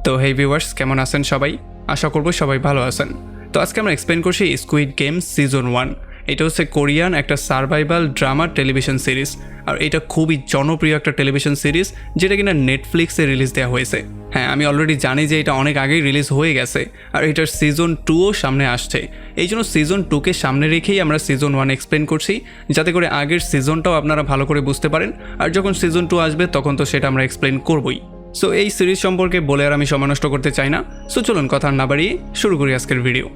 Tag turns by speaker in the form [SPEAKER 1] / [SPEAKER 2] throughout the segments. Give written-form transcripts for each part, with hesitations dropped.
[SPEAKER 1] তো হেই ভিউয়ার্স, কেমন আছেন সবাই? আশা করব সবাই ভালো আছেন। তো আজকে আমরা এক্সপ্লেন করছি স্কুইড গেম সিজন 1। এটা হচ্ছে কোরিয়ান একটা সার্ভাইভাল ড্রামা টেলিভিশন সিরিজ, আর এটা খুবই জনপ্রিয় একটা টেলিভিশন সিরিজ যেটা কিনা নেটফ্লিক্সে রিলিজ দেওয়া হয়েছে। হ্যাঁ, আমি অলরেডি জানি যে এটা অনেক আগেই রিলিজ হয়ে গেছে, আর এটার সিজন 2ও সামনে আসছে। এই জন্য সিজন 2কে সামনে রেখেই আমরা সিজন 1 এক্সপ্লেন করছি, যাতে করে আগের সিজনটাও আপনারা ভালো করে বুঝতে পারেন। আর যখন সিজন 2 আসবে তখন তো সেটা আমরা এক্সপ্লেন করবই। সো এই সিরিজ সম্পর্কে বলে আর আমি সময় নষ্ট করতে চাই না। সো চলুন কথা না বাড়িয়ে শুরু করি আজকের ভিডিও।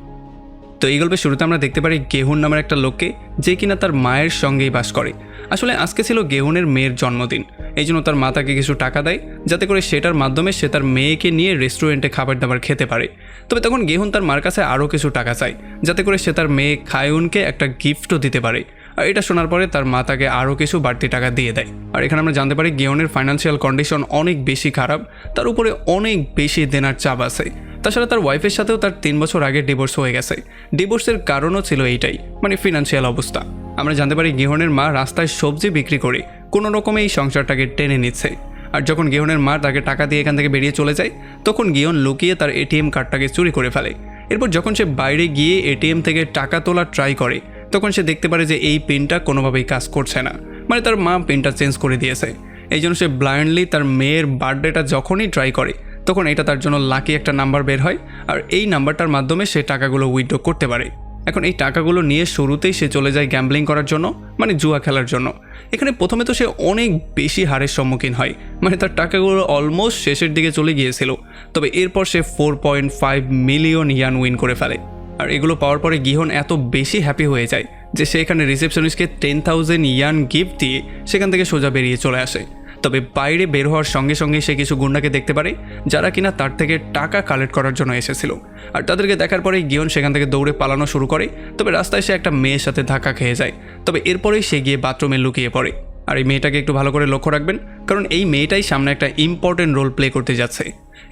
[SPEAKER 1] তো এই গল্পের শুরুতে আমরা দেখতে পারি গেহুন নামের একটা লোককে, যে কিনা তার মায়ের সঙ্গেই বাস করে। আসলে আজকে ছিল গেহুনের মেয়ের জন্মদিন, এই জন্য তার মা তাকে কিছু টাকা দেয় যাতে করে সেটার মাধ্যমে সে তার মেয়েকে নিয়ে রেস্টুরেন্টে খাবার দাবার খেতে পারে। তবে তখন গেহুন তার মার কাছে আরও কিছু টাকা চায় যাতে করে সে তার মেয়ে খায়ুনকে একটা গিফটও দিতে পারে। আর এটা শোনার পরে তার মা তাকে আরও কিছু বাড়তি টাকা দিয়ে দেয়। আর এখানে আমরা জানতে পারি গেহুনের ফাইন্যান্সিয়াল কন্ডিশন অনেক বেশি খারাপ, তার উপরে অনেক বেশি দেনার চাপ আছে। তাছাড়া তার ওয়াইফের সাথেও তার 3 বছর আগে ডিভোর্স হয়ে গেছে। ডিভোর্সের কারণও ছিল এইটাই, মানে ফিনান্সিয়াল অবস্থা। আমরা জানতে পারি গেহুনের মা রাস্তায় সবজি বিক্রি করে কোনো রকমে এই সংসারটাকে টেনে নিচ্ছে। আর যখন গেহুনের মা তাকে টাকা দিয়ে এখান থেকে বেরিয়ে চলে যায়, তখন গেহুন লুকিয়ে তার এটিএম কার্ডটাকে চুরি করে ফেলে। এরপর যখন সে বাইরে গিয়ে এটিএম থেকে টাকা তোলার ট্রাই করে, তখন সে দেখতে পারে যে এই পিনটা কোনোভাবেই কাজ করছে না, মানে তার মা পিনটা চেঞ্জ করে দিয়েছে। এই জন্য সে ব্লাইন্ডলি তার মেয়ের বার্থডেটা যখনই ট্রাই করে, তখন এটা তার জন্য লাকি একটা নাম্বার বের হয়, আর এই নাম্বারটার মাধ্যমে সে টাকাগুলো উইথড্র করতে পারে। এখন এই টাকাগুলো নিয়ে শুরুতেই সে চলে যায় গ্যাম্বলিং করার জন্য, মানে জুয়া খেলার জন্য। এখানে প্রথমে তো সে অনেক বেশি হারের সম্মুখীন হয়, মানে তার টাকাগুলো অলমোস্ট শেষের দিকে চলে গিয়েছিল। তবে এরপর সে 4.5 মিলিয়ন ইয়ান উইন করে ফেলে। আর এগুলো পাওয়ার পরে গিহন এত বেশি হ্যাপি হয়ে যায় যে সে এখানে রিসেপশনিস্টকে 10,000 ইয়ান গিফট দিয়ে সেখান থেকে সোজা বেরিয়ে চলে আসে। তবে বাইরে বের হওয়ার সঙ্গে সঙ্গে সে কিছু গুন্ডাকে দেখতে পারে যারা কিনা তার থেকে টাকা কালেক্ট করার জন্য এসেছিল। আর তাদেরকে দেখার পরেই গিহন সেখান থেকে দৌড়ে পালানো শুরু করে। তবে রাস্তায় সে একটা মেয়ের সাথে ধাক্কা খেয়ে যায়। তবে এরপরেই সে গিয়ে বাথরুমে লুকিয়ে পড়ে। আর এই মেয়েটাকে একটু ভালো করে লক্ষ্য রাখবেন, কারণ এই মেয়েটাই সামনে একটা ইম্পর্টেন্ট রোল প্লে করতে যাচ্ছে।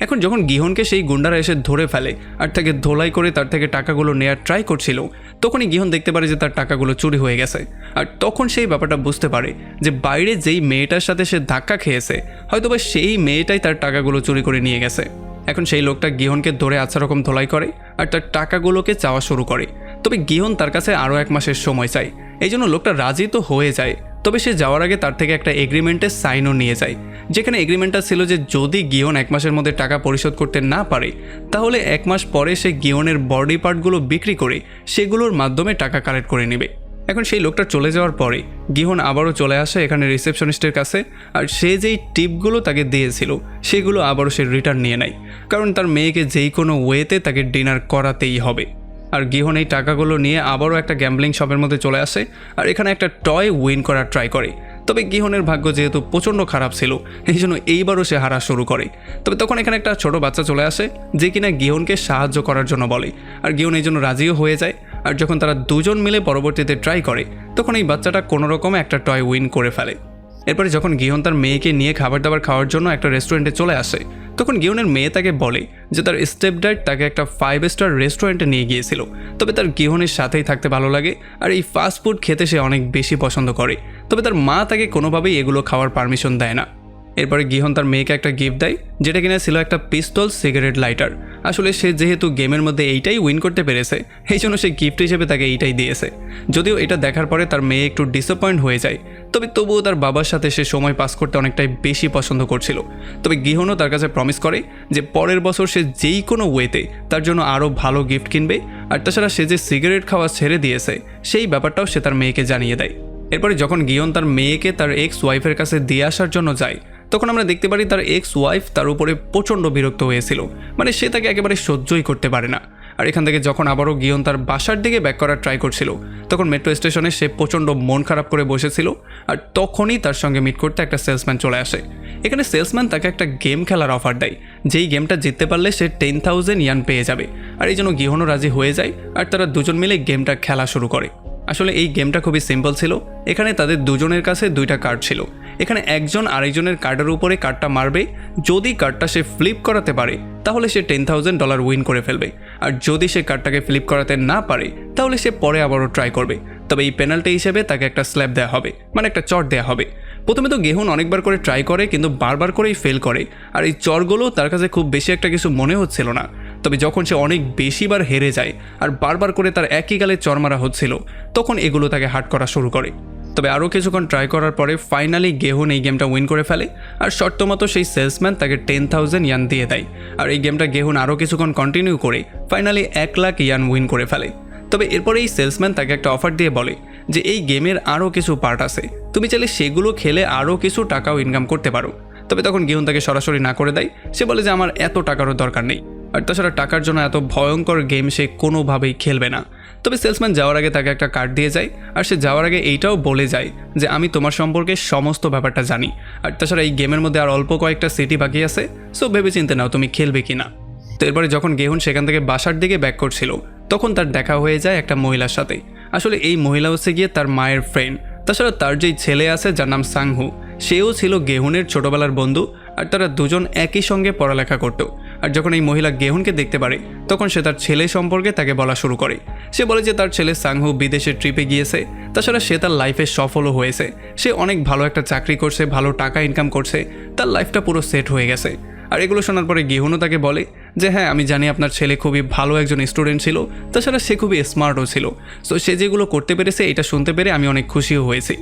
[SPEAKER 1] এখন যখন গিহনকে সেই গুন্ডারা এসে ধরে ফেলে আর তাকে ধোলাই করে তার থেকে টাকাগুলো নেওয়ার ট্রাই করছিল, তখনই গিহন দেখতে পারে যে তার টাকাগুলো চুরি হয়ে গেছে। আর তখন সেই ব্যাপারটা বুঝতে পারে যে বাইরে যেই মেয়েটার সাথে সে ধাক্কা খেয়েছে, হয়তোবা সেই মেয়েটাই তার টাকাগুলো চুরি করে নিয়ে গেছে। এখন সেই লোকটা গিহনকে ধরে আচ্ছা রকম ধোলাই করে আর তার টাকাগুলোকে চাওয়া শুরু করে। তবে গিহন তার কাছে আরও 1 মাসের সময় চায়। এই জন্য লোকটা রাজি তো হয়ে যায়। তবে সে যাওয়ার আগে তার থেকে একটা এগ্রিমেন্টের সাইনও নিয়ে যায়, যেখানে এগ্রিমেন্টটা ছিল যে যদি গিহন 1 মাসের মধ্যে টাকা পরিশোধ করতে না পারে, তাহলে 1 মাস পরে সে গিহনের বডি পার্টগুলো বিক্রি করে সেগুলোর মাধ্যমে টাকা কালেক্ট করে নেবে। এখন সেই লোকটা চলে যাওয়ার পরে গিহন আবারও চলে আসে এখানে রিসেপশনিস্টের কাছে, আর সে যেই টিপগুলো তাকে দিয়েছিল সেগুলো আবারও সে রিটার্ন নিয়ে নেয়, কারণ তার মেয়েকে যেই কোনো ওয়েতে তাকে ডিনার করাতেই হবে। আর গিহন এই টাকাগুলো নিয়ে আবারও একটা গ্যাম্বলিং শপের মধ্যে চলে আসে, আর এখানে একটা টয় উইন করার ট্রাই করে। তবে গিহনের ভাগ্য যেহেতু প্রচণ্ড খারাপ ছিল, এই জন্য এইবারও সে হারা শুরু করে। তবে তখন এখানে একটা ছোট বাচ্চা চলে আসে যে কিনা গিহনকে সাহায্য করার জন্য বলে, আর গিহন এই জন্য রাজিও হয়ে যায়। আর যখন তারা দুজন মিলে পরবর্তীতে ট্রাই করে, তখন এই বাচ্চাটা কোনো রকমে একটা টয় উইন করে ফেলে। এরপরে যখন গিহন তার মেয়েকে নিয়ে খাবার দাবার খাওয়ার জন্য একটা রেস্টুরেন্টে চলে আসে, তখন গিহনের মেয়ে তাকে বলে যে তার স্টেপ ড্যাড তাকে একটা 5 স্টার রেস্টুরেন্টে নিয়ে গিয়েছিল। তবে তার গিহনের সাথেই থাকতে ভালো লাগে, আর এই ফাস্ট ফুড খেতে সে অনেক বেশি পছন্দ করে। তবে তার মা তাকে কোনোভাবেই এগুলো খাওয়ার পারমিশন দেয় না। এরপরে গিহন তার মেয়েকে একটা গিফট দেয়, যেটা কিনা ছিল একটা পিস্তল সিগারেট লাইটার। আসলে সে যেহেতু গেমের মধ্যে এইটাই উইন করতে পেরেছে, এই জন্য সে গিফট হিসেবে তাকে এইটাই দিয়েছে। যদিও এটা দেখার পরে তার মেয়ে একটু ডিসঅ্যাপয়েন্ট হয়ে যায়, তবে তবুও তার বাবার সাথে সে সময় পাস করতে অনেকটাই বেশি পছন্দ করছিল। তবে গিহনও তার কাছে প্রমিস করে যে পরের বছর সে যেই কোনো ওয়েতে তার জন্য আরও ভালো গিফট কিনবে। আর তাছাড়া সে যে সিগারেট খাওয়া ছেড়ে দিয়েছে সেই ব্যাপারটাও সে তার মেয়েকে জানিয়ে দেয়। এরপরে যখন গিহন তার মেয়েকে তার এক্স ওয়াইফের কাছে দিয়ে আসার জন্য যায়, তখন আমরা দেখতে পারি তার এক্স ওয়াইফ তার উপরে প্রচণ্ড বিরক্ত হয়েছিল, মানে সে তাকে একেবারে সহ্যই করতে পারে না। আর এখান থেকে যখন আবারও গিহন তার বাসার দিকে ব্যাক করার ট্রাই করছিল, তখন মেট্রো স্টেশনে সে প্রচণ্ড মন খারাপ করে বসেছিল। আর তখনই তার সঙ্গে মিট করতে একটা সেলসম্যান চলে আসে। এখানে সেলসম্যান তাকে একটা গেম খেলার অফার দেয়, যেই গেমটা জিততে পারলে সে 10,000 ইয়ান পেয়ে যাবে। আর এই জন্য গিহনও রাজি হয়ে যায়, আর তারা দুজন মিলে গেমটা খেলা শুরু করে। আসলে এই গেমটা খুবই সিম্পল ছিল। এখানে তাদের দুজনের কাছে 2টা কার্ড ছিল। এখানে একজন আরেকজনের কার্ডের উপরে কার্ডটা মারবে, যদি কার্ডটা সে ফ্লিপ করাতে পারে তাহলে সে $10,000 উইন করে ফেলবে। আর যদি সে কার্ডটাকে ফ্লিপ করাতে না পারে তাহলে সে পরে আবারও ট্রাই করবে। তবে এই পেনাল্টি হিসেবে তাকে একটা স্ল্যাপ দেওয়া হবে, মানে একটা চট দেওয়া হবে। প্রথমে তো গেহুন অনেকবার করে ট্রাই করে কিন্তু বারবার করেই ফেল করে, আর এই চরগুলো তার কাছে খুব বেশি একটা কিছু মনে হচ্ছিল না। তবে যখন সে অনেক বেশিবার হেরে যায় আর বারবার করে তার একই গালে চর মারা হচ্ছিল, তখন এগুলো তাকে হার্ট করা শুরু করে। তবে আরও কিছুক্ষণ ট্রাই করার পরে ফাইনালি গেহুন এই গেমটা উইন করে ফেলে, আর শর্ত মতো সেই সেলসম্যান তাকে 10,000 ইয়ান দিয়ে দেয়। আর এই গেমটা গেহুন আরও কিছুক্ষণ কন্টিনিউ করে ফাইনালি 1 লাখ ইয়ান উইন করে ফেলে। তবে এরপরে এই সেলসম্যান তাকে একটা অফার দিয়ে বলে যে এই গেমের আরও কিছু পার্ট আছে, তুমি চাইলে সেগুলো খেলে আরও কিছু টাকাও ইনকাম করতে পারো। তবে তখন গেহুন তাকে সরাসরি না করে দেয়, সে বলে যে আমার এত টাকারও দরকার নেই, আর তাছাড়া টাকার জন্য এত ভয়ঙ্কর গেম সে কোনোভাবেই খেলবে না। তবে সেলসম্যান যাওয়ার আগে তাকে একটা কার্ড দিয়ে যায়, আর সে যাওয়ার আগে এইটাও বলে যায় যে আমি তোমার সম্পর্কে সমস্ত ব্যাপারটা জানি, আর তাছাড়া এই গেমের মধ্যে আর অল্প কয়েকটা সিটি বাকি আছে, সো ভেবে চিন্তে নাও তুমি খেলবে কি না। তো এরপরে যখন গেহুন সেখান থেকে বাসার দিকে ব্যাক করছিল, তখন তার দেখা হয়ে যায় একটা মহিলার সাথে। আসলে এই মহিলা হচ্ছে গিয়ে তার মায়ের ফ্রেন্ড। তাছাড়া তার যেই ছেলে আছে যার নাম সাংহু, সেও ছিল গেহুনের ছোটবেলার বন্ধু, আর তারা দুজন একই সঙ্গে পড়ালেখা করত। আর যখন এই মহিলা গেহুনকে দেখতে পারে, তখন সে তার ছেলে সম্পর্কে তাকে বলা শুরু করে। সে বলে যে তার ছেলে সাংহু বিদেশে ট্রিপে গিয়েছে, তাছাড়া সে তার লাইফে সফলও হয়েছে, সে অনেক ভালো একটা চাকরি করছে, ভালো টাকা ইনকাম করছে, তার লাইফটা পুরো সেট হয়ে গেছে। আর এগুলো শোনার পরে গেহুনও তাকে বলে যে হ্যাঁ আমি জানি আপনার ছেলে খুবই ভালো একজন স্টুডেন্ট ছিল, তাছাড়া সে খুবই স্মার্টও ছিল, সো সে যেগুলো করতে পেরেছে এটা শুনতে পেরে আমি অনেক খুশিও হয়েছি।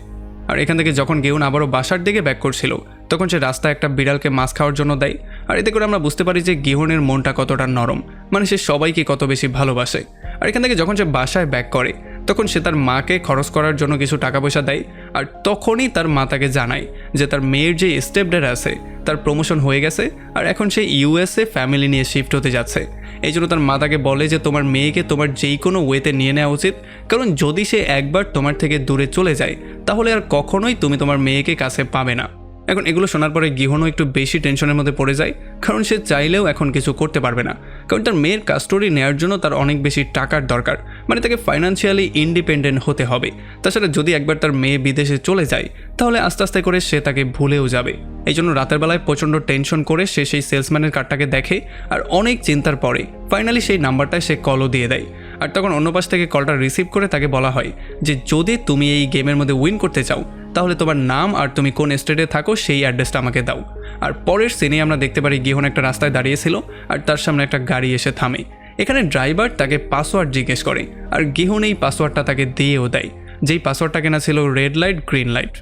[SPEAKER 1] আর এখান থেকে যখন গেহুন আবারও বাসার দিকে ব্যাক করছিল, তখন সে রাস্তায় একটা বিড়ালকে মাছ খাওয়ার জন্য দেয়। আর এতে করে আমরা বুঝতে পারি যে গেহুনের মনটা কতটা নরম, মানে সে সবাইকে কত বেশি ভালোবাসে। আর এখান থেকে যখন সে বাসায় ব্যাক করে, তখন সে তার মাকে খরচ করার জন্য কিছু টাকা পয়সা দেয়। আর তখনই তার মা তাকে জানায় যে তার মেয়ের যে স্টেপড্যাড আছে তার প্রমোশন হয়ে গেছে, আর এখন সে ইউএসএ ফ্যামিলি নিয়ে শিফট হতে যাচ্ছে। এই জন্য তার মা তাকে বলে যে তোমার মেয়েকে তোমার যেই কোনো ওয়েতে নিয়ে নেওয়া উচিত, কারণ যদি সে একবার তোমার থেকে দূরে চলে যায় তাহলে আর কখনোই তুমি তোমার মেয়েকে কাছে পাবে না। এখন এগুলো শোনার পরে গেহুনও একটু বেশি টেনশনের মধ্যে পড়ে যায়, কারণ সে চাইলেও এখন কিছু করতে পারবে না, কারণ তার মেয়ের কাস্টোডি নেওয়ার জন্য তার অনেক বেশি টাকার দরকার, মানে তাকে ফাইন্যান্সিয়ালি ইন্ডিপেন্ডেন্ট হতে হবে। তাছাড়া যদি একবার তার মেয়ে বিদেশে চলে যায় তাহলে আস্তে আস্তে করে সে তাকে ভুলেও যাবে। এই জন্য রাতের বেলায় প্রচণ্ড টেনশন করে সে সেই সেলসম্যানের কার্ডটাকে দেখে, আর অনেক চিন্তার পরে ফাইনালি সেই নাম্বারটায় সে কলও দিয়ে দেয়। আর তখন অন্য পাশ থেকে কলটা রিসিভ করে তাকে বলা হয় যে যদি তুমি এই গেমের মধ্যে উইন করতে চাও তাহলে তোমার নাম আর তুমি কোন স্টেটে থাকো সেই অ্যাড্রেসটা আমাকে দাও। আর পরের সিনে আমরা দেখতে পারি গেহুন একটা রাস্তায় দাঁড়িয়েছিল, আর তার সামনে একটা গাড়ি এসে থামে। এখানে ড্রাইভার তাকে পাসওয়ার্ড জিজ্ঞেস করে, আর গেহুন এই পাসওয়ার্ডটা তাকে দিয়েও দেয়, যেই পাসওয়ার্ডটা কেনা ছিল রেড লাইট গ্রিন লাইট।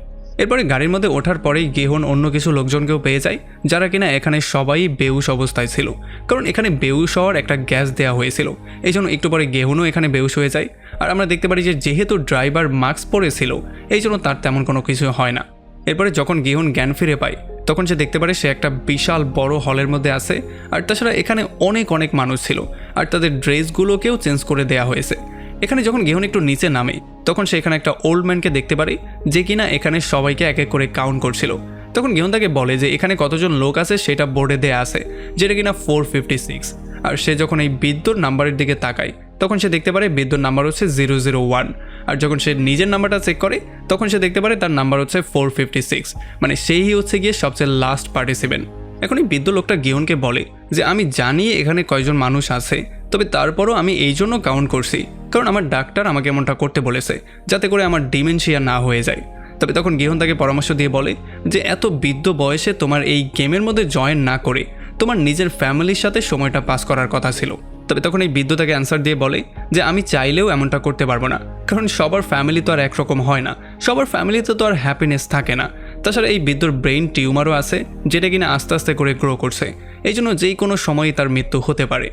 [SPEAKER 1] এরপরে গাড়ির মধ্যে ওঠার পরেই গেহুন অন্য কিছু লোকজনকেও পেয়ে যায়, যারা কিনা এখানে সবাই বেহুশ অবস্থায় ছিল, কারণ এখানে বেহুশ হওয়ার একটা গ্যাস দেওয়া হয়েছিল। এই জন্য একটু পরে গেহুনও এখানে বেহুশ হয়ে যায়। আর আমরা দেখতে পারি যে যেহেতু ড্রাইভার মাস্ক পরেছিল এই জন্য তার তেমন কোনো কিছু হয় না। এরপরে যখন গেহুন জ্ঞান ফিরে পায়, তখন সে দেখতে পারে সে একটা বিশাল বড় হলের মধ্যে আছে, আর তাছাড়া এখানে অনেক অনেক মানুষ ছিল, আর তাদের ড্রেসগুলোকেও চেঞ্জ করে দেওয়া হয়েছে। এখানে যখন গেহুন একটু নিচে নামে, তখন সে এখানে একটা ওল্ড ম্যানকে দেখতে পারে, যে কিনা এখানে সবাইকে এক এক করে কাউন্ট করছিল। তখন গেহুন তাকে বলে যে এখানে কতজন লোক আছে সেটা বোর্ডে দেয়া আছে, যেটা কিনা 456। আর সে যখন এই বিদ্যুৎ নাম্বারের দিকে তাকায়, তখন সে দেখতে পারে বিদ্যুৎ নাম্বার হচ্ছে 001। আর যখন সে নিজের নাম্বারটা চেক করে, তখন সে দেখতে পারে তার নাম্বার হচ্ছে 456, মানে সেই হচ্ছে গিয়ে সবচেয়ে লাস্ট পার্টিসিপেন্ট। এখন এই বৃদ্ধ লোকটা গেহুনকে বলে যে আমি জানি এখানে কয়জন মানুষ আছে, তবে তারপরও আমি এই জন্য কাউন্ট করছি কারণ আমার ডাক্তার আমাকে এমনটা করতে বলেছে যাতে করে আমার ডিমেনশিয়া না হয়ে যায়। তবে তখন গেহুন তাকে পরামর্শ দিয়ে বলে যে এত বৃদ্ধ বয়সে তোমার এই গেমের মধ্যে জয়েন না করে তোমার নিজের ফ্যামিলির সাথে সময়টা পাস করার কথা ছিল। তবে তখন এই বৃদ্ধ তাকে অ্যান্সার দিয়ে বলে যে আমি চাইলেও এমনটা করতে পারবো না, কারণ সবার ফ্যামিলি তো আর একরকম হয় না, সবার ফ্যামিলিতে তো আর হ্যাপিনেস থাকে না। তাছাড়া এই বৃদ্ধর ব্রেইন টিউমারও আছে, যেটা কিনা আস্তে আস্তে করে গ্রো করছে, এই জন্য যেই কোনো সময়ই তার মৃত্যু হতে পারে।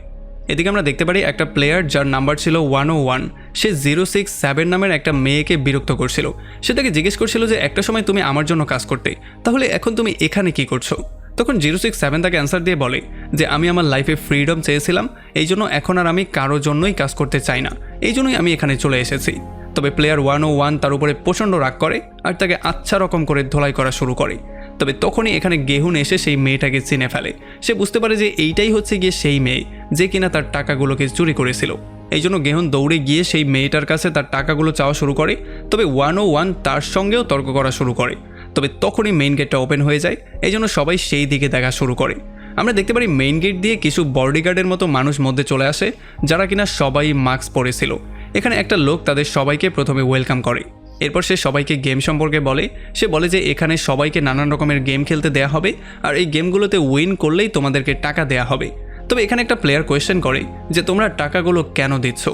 [SPEAKER 1] এদিকে আমরা দেখতে পারি একটা প্লেয়ার যার নাম্বার ছিল 101, সে 067 নামের একটা মেয়েকে বিরক্ত করছিল। সে তাকে জিজ্ঞেস করছিল যে একটা সময় তুমি আমার জন্য কাজ করতে, তাহলে এখন তুমি এখানে কি করছো? তখন 067 তাকে অ্যান্সার দিয়ে বলে যে আমি আমার লাইফে ফ্রিডম চেয়েছিলাম, এই জন্য এখন আর আমি কারো জন্যই কাজ করতে চাই না, এই জন্যই আমি এখানে চলে এসেছি। তবে প্লেয়ার 101 তার উপরে প্রচণ্ড রাগ করে আর তাকে আচ্ছা রকম করে ধোলাই করা শুরু করে। তবে তখনই এখানে গেহুন এসে সেই মেয়েটাকে চিনে ফেলে। সে বুঝতে পারে যে এইটাই হচ্ছে গিয়ে সেই মেয়ে যে কিনা তার টাকাগুলোকে চুরি করেছিল। এই জন্য গেহুন দৌড়ে গিয়ে সেই মেয়েটার কাছে তার টাকাগুলো চাওয়া শুরু করে। তবে 101 তার সঙ্গেও তর্ক করা শুরু করে। তবে তখনই মেইন গেটটা ওপেন হয়ে যায়, এই জন্য সবাই সেই দিকে দেখা শুরু করে। আমরা দেখতে পারি মেইন গেট দিয়ে কিছু বডিগার্ডের মতো মানুষ মধ্যে চলে আসে, যারা কিনা সবাই মাস্ক পরেছিল। এখানে একটা লোক তাদের সবাইকে প্রথমে ওয়েলকাম করে। এরপর সে সবাইকে গেম সম্পর্কে বলে। সে বলে যে এখানে সবাইকে নানান রকমের গেম খেলতে দেয়া হবে আর এই গেমগুলোতে উইন করলেই তোমাদেরকে টাকা দেয়া হবে। তবে এখানে একটা প্লেয়ার কোয়েশ্চেন করে যে তোমরা টাকাগুলো কেন দিচ্ছ,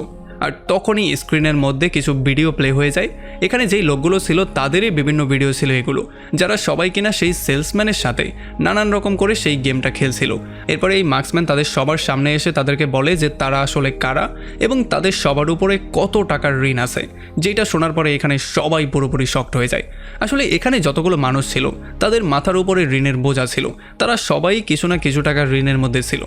[SPEAKER 1] আর তখনই স্ক্রিনের মধ্যে কিছু ভিডিও প্লে হয়ে যায়। এখানে যেই লোকগুলো ছিল তাদেরই বিভিন্ন ভিডিও ছিল এগুলো, যারা সবাই কিনা সেই সেলসম্যানের সাথে নানান রকম করে সেই গেমটা খেলছিল। এরপরে এই মার্কসম্যান তাদের সবার সামনে এসে তাদেরকে বলে যে তারা আসলে কারা এবং তাদের সবার উপরে কত টাকার ঋণ আছে, যেটা শোনার পরে এখানে সবাই পুরোপুরি শকড হয়ে যায়। আসলে এখানে যতগুলো মানুষ ছিল তাদের মাথার উপরে ঋণের বোঝা ছিল, তারা সবাই কিছু না কিছু টাকার ঋণের মধ্যে ছিল।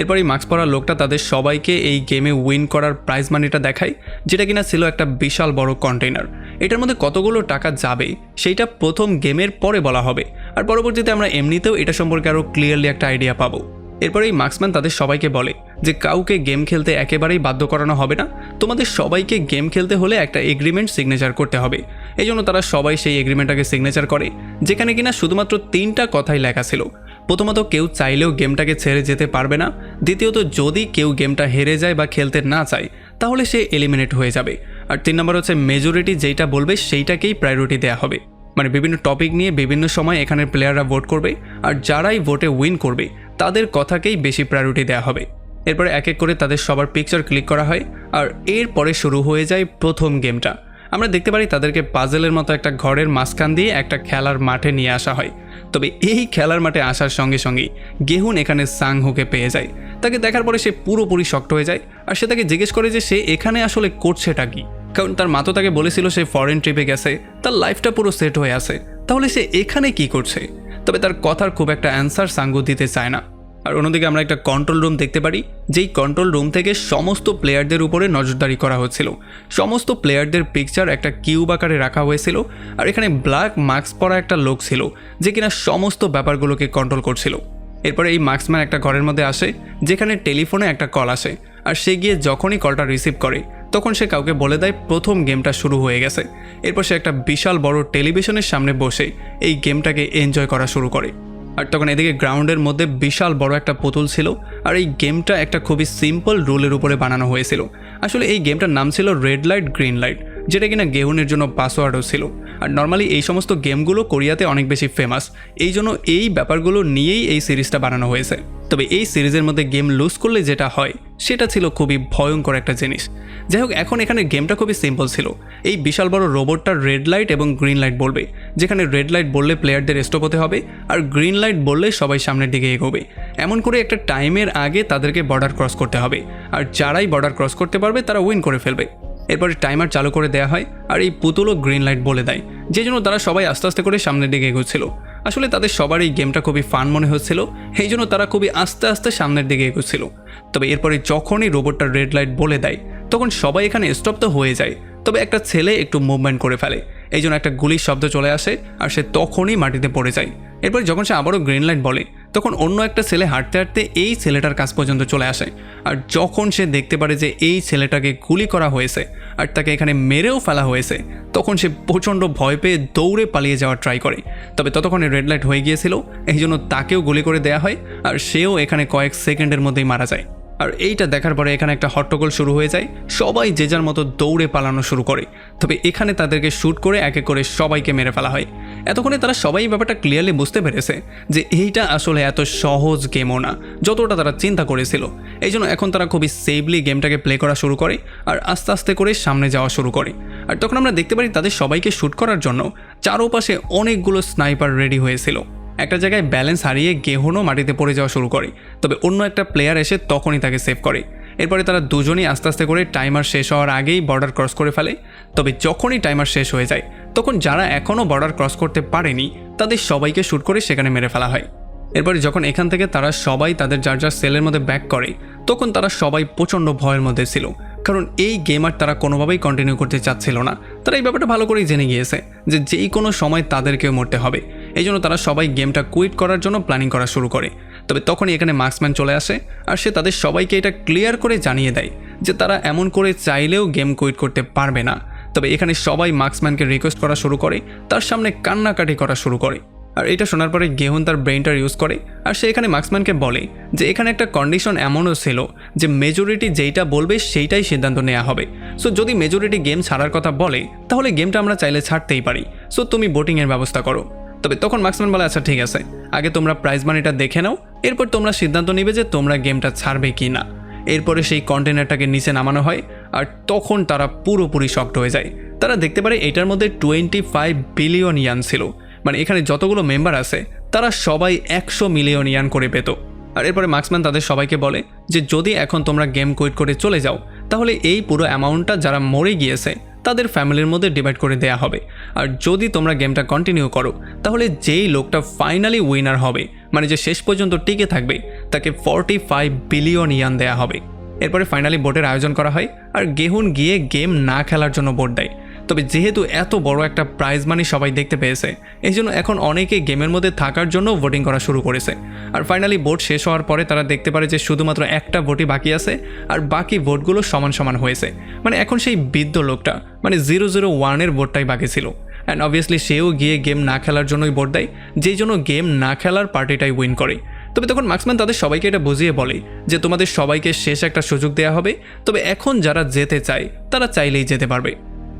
[SPEAKER 1] এরপর এই মাস্ক পরা লোকটা তাদের সবাইকে এই গেমে উইন করার প্রাইজ মানিটা দেখায়, যেটা কিনা ছিল একটা বিশাল বড় কন্টেইনার। এটার মধ্যে কতগুলো টাকা যাবে সেইটা প্রথম গেমের পরে বলা হবে, আর পরবর্তীতে আমরা এমনিতেও এটা সম্পর্কে আরও ক্লিয়ারলি একটা আইডিয়া পাবো। এরপরে এই মার্কসম্যান তাদের সবাইকে বলে যে কাউকে গেম খেলতে একেবারেই বাধ্য করানো হবে না, তোমাদের সবাইকে গেম খেলতে হলে একটা এগ্রিমেন্ট সিগনেচার করতে হবে। এই জন্য তারা সবাই সেই এগ্রিমেন্টটাকে সিগনেচার করে, যেখানে কিনা শুধুমাত্র 3টা কথাই লেখা ছিল। প্রথমত, কেউ চাইলেও গেমটাকে ছেড়ে যেতে পারবে না। দ্বিতীয়ত, যদি কেউ গেমটা হেরে যায় বা খেলতে না চায় তাহলে সে এলিমিনেট হয়ে যাবে। আর 3 নম্বর হচ্ছে মেজরিটি যেইটা বলবে সেইটাকেই প্রায়োরিটি দেওয়া হবে। মানে বিভিন্ন টপিক নিয়ে বিভিন্ন সময় এখানের প্লেয়াররা ভোট করবে, আর যারাই ভোটে উইন করবে তাদের কথাকেই বেশি প্রায়োরিটি দেওয়া হবে। এরপরে এক এক করে তাদের সবার পিকচার ক্লিক করা হয়, আর এরপরে শুরু হয়ে যায় প্রথম গেমটা। আমরা দেখতে পারি তাদেরকে পাজেলের মতো একটা ঘরের মাঝখান দিয়ে একটা খেলার মাঠে নিয়ে আসা হয়। তবে এই খেলার মাঠে আসার সঙ্গে সঙ্গেই গেহুন এখানে সাংহুকে পেয়ে যায়। তাকে দেখার পরে সে পুরোপুরি শক্ট হয়ে যায়, আর সে তাকে জিজ্ঞেস করে যে সে এখানে আসলে করছেটা কি, কারণ তার মা তো তাকে বলেছিল সে ফরেন ট্রিপে গেছে, তার লাইফটা পুরো সেট হয়ে আছে, তাহলে সে এখানে কি করছে। তবে তার কথার খুব একটা অ্যান্সার সাংহু দিতে চায় না। আর অন্যদিকে আমরা একটা কন্ট্রোল রুম দেখতে পারি, যেই কন্ট্রোল রুম থেকে সমস্ত প্লেয়ারদের উপরে নজরদারি করা হচ্ছিল। সমস্ত প্লেয়ারদের পিকচার একটা কিউব আকারে রাখা হয়েছিল, আর এখানে ব্ল্যাক মাস্ক পরা একটা লোক ছিল যে কিনা সমস্ত ব্যাপারগুলোকে কন্ট্রোল করছিল। এরপরে এই মার্কসম্যান একটা ঘরের মধ্যে আসে, যেখানে টেলিফোনে একটা কল আসে, আর সে গিয়ে যখনই কলটা রিসিভ করে তখন সে কাউকে বলে দেয় প্রথম গেমটা শুরু হয়ে গেছে। এরপর সে একটা বিশাল বড় টেলিভিশনের সামনে বসে এই গেমটাকে এনজয় করা শুরু করে। আর তখন এদিকে গ্রাউন্ডের মধ্যে বিশাল বড় একটা পুতুল ছিল, আর এই গেমটা একটা খুবই সিম্পল রুলের উপরে বানানো হয়েছিল। আসলে এই গেমটার নাম ছিল রেড লাইট গ্রিন লাইট, যেটা কিনা গেহুনের জন্য পাসওয়ার্ডও ছিল। আর নর্মালি এই সমস্ত গেমগুলো কোরিয়াতে অনেক বেশি ফেমাস, এই জন্য এই ব্যাপারগুলো নিয়েই এই সিরিজটা বানানো হয়েছে। তবে এই সিরিজের মধ্যে গেম লুজ করলে যেটা হয় সেটা ছিল খুবই ভয়ঙ্কর একটা জিনিস। যাই হোক, এখন এখানে গেমটা খুবই সিম্পল ছিল। এই বিশাল বড় রোবটটা রেড লাইট এবং গ্রিন লাইট বলবে, যেখানে রেড লাইট বললে প্লেয়ারদের স্টপ হতে হবে, আর গ্রিন লাইট বললে সবাই সামনের দিকে এগোবে। এমন করে একটা টাইমের আগে তাদেরকে বর্ডার ক্রস করতে হবে, আর যারাই বর্ডার ক্রস করতে পারবে তারা উইন করে ফেলবে। এরপরে টাইমার চালু করে দেওয়া হয়, আর এই পুতুলও গ্রিন লাইট বলে দেয়, যে জন্য তারা সবাই আস্তে আস্তে করে সামনের দিকে এগোচ্ছিল। আসলে তাদের সবার এই গেমটা খুবই ফান মনে হচ্ছিল, এই জন্য তারা খুবই আস্তে আস্তে সামনের দিকে এগোচ্ছিল। তবে এরপরে যখনই রোবটটা রেড লাইট বলে দেয় তখন সবাই এখানে স্টপ তো হয়ে যায়, তবে একটা ছেলে একটু মুভমেন্ট করে ফেলে, এই জন্য একটা গুলির শব্দ চলে আসে, আর সে তখনই মাটিতে পড়ে যায়। এরপর যখন সে আবারও গ্রিন লাইট বলে তখন অন্য একটা ছেলে হাঁটতে হাঁটতে এই ছেলেটার কাছ পর্যন্ত চলে আসে, আর যখন সে দেখতে পারে যে এই ছেলেটাকে গুলি করা হয়েছে আর তাকে এখানে মেরেও ফেলা হয়েছে, তখন সে প্রচণ্ড ভয় পেয়ে দৌড়ে পালিয়ে যাওয়ার ট্রাই করে। তবে ততক্ষণে রেড লাইট হয়ে গিয়েছিল, এই জন্য তাকেও গুলি করে দেওয়া হয়, আর সেও এখানে কয়েক সেকেন্ডের মধ্যেই মারা যায়। আর এইটা দেখার পরে এখানে একটা হট্টগোল শুরু হয়ে যায়, সবাই যে যার মতো দৌড়ে পালানো শুরু করে। তবে এখানে তাদেরকে শ্যুট করে এক এক করে সবাইকে মেরে ফেলা হয়। এতক্ষণে তারা সবাই ব্যাপারটা ক্লিয়ারলি বুঝতে পেরেছে যে এইটা আসলে এত সহজ গেমও না যতটা তারা চিন্তা করেছিল। এই জন্য এখন তারা খুবই সেফলি গেমটাকে প্লে করা শুরু করে, আর আস্তে আস্তে করে সামনে যাওয়া শুরু করে। আর তখন আমরা দেখতে পারি তাদের সবাইকে শ্যুট করার জন্য চারপাশে অনেকগুলো স্নাইপার রেডি হয়েছিল। একটা জায়গায় ব্যালেন্স হারিয়ে গেহুনও মাটিতে পড়ে যাওয়া শুরু করে, তবে অন্য একটা প্লেয়ার এসে তখনই তাকে সেভ করে। এরপরে তারা দুজনেই আস্তে আস্তে করে টাইমার শেষ হওয়ার আগেই বর্ডার ক্রস করে ফেলে। তবে যখনই টাইমার শেষ হয়ে যায় তখন যারা এখনও বর্ডার ক্রস করতে পারেনি তাদের সবাইকে শ্যুট করে সেখানে মেরে ফেলা হয়। এরপরে যখন এখান থেকে তারা সবাই তাদের যার যার সেলের মধ্যে ব্যাক করে তখন তারা সবাই প্রচণ্ড ভয়ের মধ্যে ছিল, কারণ এই গেম আর তারা কোনোভাবেই কন্টিনিউ করতে চাচ্ছিল না। তারা এই ব্যাপারটা ভালো করেই জেনে গিয়েছে যে যেই কোনো সময় তাদেরকেও মরতে হবে, এই জন্য তারা সবাই গেমটা কুইট করার জন্য প্ল্যানিং করা শুরু করে। তবে তখনই এখানে মার্কসম্যান চলে আসে, আর সে তাদের সবাইকে এটা ক্লিয়ার করে জানিয়ে দেয় যে তারা এমন করে চাইলেও গেম কুইট করতে পারবে না। তবে এখানে সবাই মার্কসম্যানকে রিকোয়েস্ট করা শুরু করে, তার সামনে কান্নাকাটি করা শুরু করে। আর এটা শোনার পরে গেহুন তার ব্রেনটা ইউজ করে আর সে এখানে মার্কসম্যানকে বলে যে এখানে একটা কন্ডিশন এমনও ছিল যে মেজরিটি যেইটা বলবে সেইটাই সিদ্ধান্ত নেওয়া হবে। সো যদি মেজরিটি গেম ছাড়ার কথা বলে তাহলে গেমটা আমরা চাইলে ছাড়তেই পারি, সো তুমি ভোটিংয়ের ব্যবস্থা করো। তবে তখন মার্কসম্যান বলে আচ্ছা ঠিক আছে, আগে তোমরা প্রাইজ মানিটা দেখে নাও, এরপর তোমরা সিদ্ধান্ত নিবে যে তোমরা গেমটা ছাড়বে কি না। এরপরে সেই কন্টেনারটাকে নিচে নামানো হয় আর তখন তারা পুরোপুরি শকড হয়ে যায়। তারা দেখতে পারে এটার মধ্যে 25 বিলিয়ন ইয়ান ছিল, মানে এখানে যতগুলো মেম্বার আছে তারা সবাই 100 মিলিয়ন ইয়ান করে পেত। আর এরপরে মার্কসম্যান তাদের সবাইকে বলে যে যদি এখন তোমরা গেম কুইট করে চলে যাও তাহলে এই পুরো অ্যামাউন্টটা যারা মরে গিয়েছে তাদের ফ্যামিলির মধ্যে ডিভাইড করে দেয়া হবে। আর যদি তোমরা গেমটা কন্টিনিউ করো তাহলে যেই লোকটা ফাইনালি উইনার হবে, মানে যে শেষ পর্যন্ত টিকে থাকবে, তাকে 45 বিলিয়ন ইয়ান দেয়া হবে। এরপরে ফাইনালি ভোটের আয়োজন করা হয় আর গেহুন গিয়ে গেম না খেলার জন্য ভোট দেয়। তবে যেহেতু এত বড় একটা প্রাইজ মানি সবাই দেখতে পেয়েছে, এই জন্য এখন অনেকে গেমের মধ্যে থাকার জন্য ভোটিং করা শুরু করেছে। আর ফাইনালি ভোট শেষ হওয়ার পরে তারা দেখতে পারে যে শুধুমাত্র একটা ভোটই বাকি আছে আর বাকি ভোটগুলো সমান সমান হয়েছে। মানে এখন সেই বৃদ্ধ লোকটা, মানে 001-এর ভোটটাই বাকি ছিল। অ্যান্ড অবভিয়াসলি সেও গিয়ে গেম না খেলার জন্যই ভোট দেয়, যেই জন্য গেম না খেলার পার্টিটাই উইন করে। তবে তখন মার্কসম্যান তাদের সবাইকে এটা বুঝিয়ে বলে যে তোমাদের সবাইকে শেষ একটা সুযোগ দেওয়া হবে, তবে এখন যারা যেতে চায় তারা চাইলেই যেতে পারবে।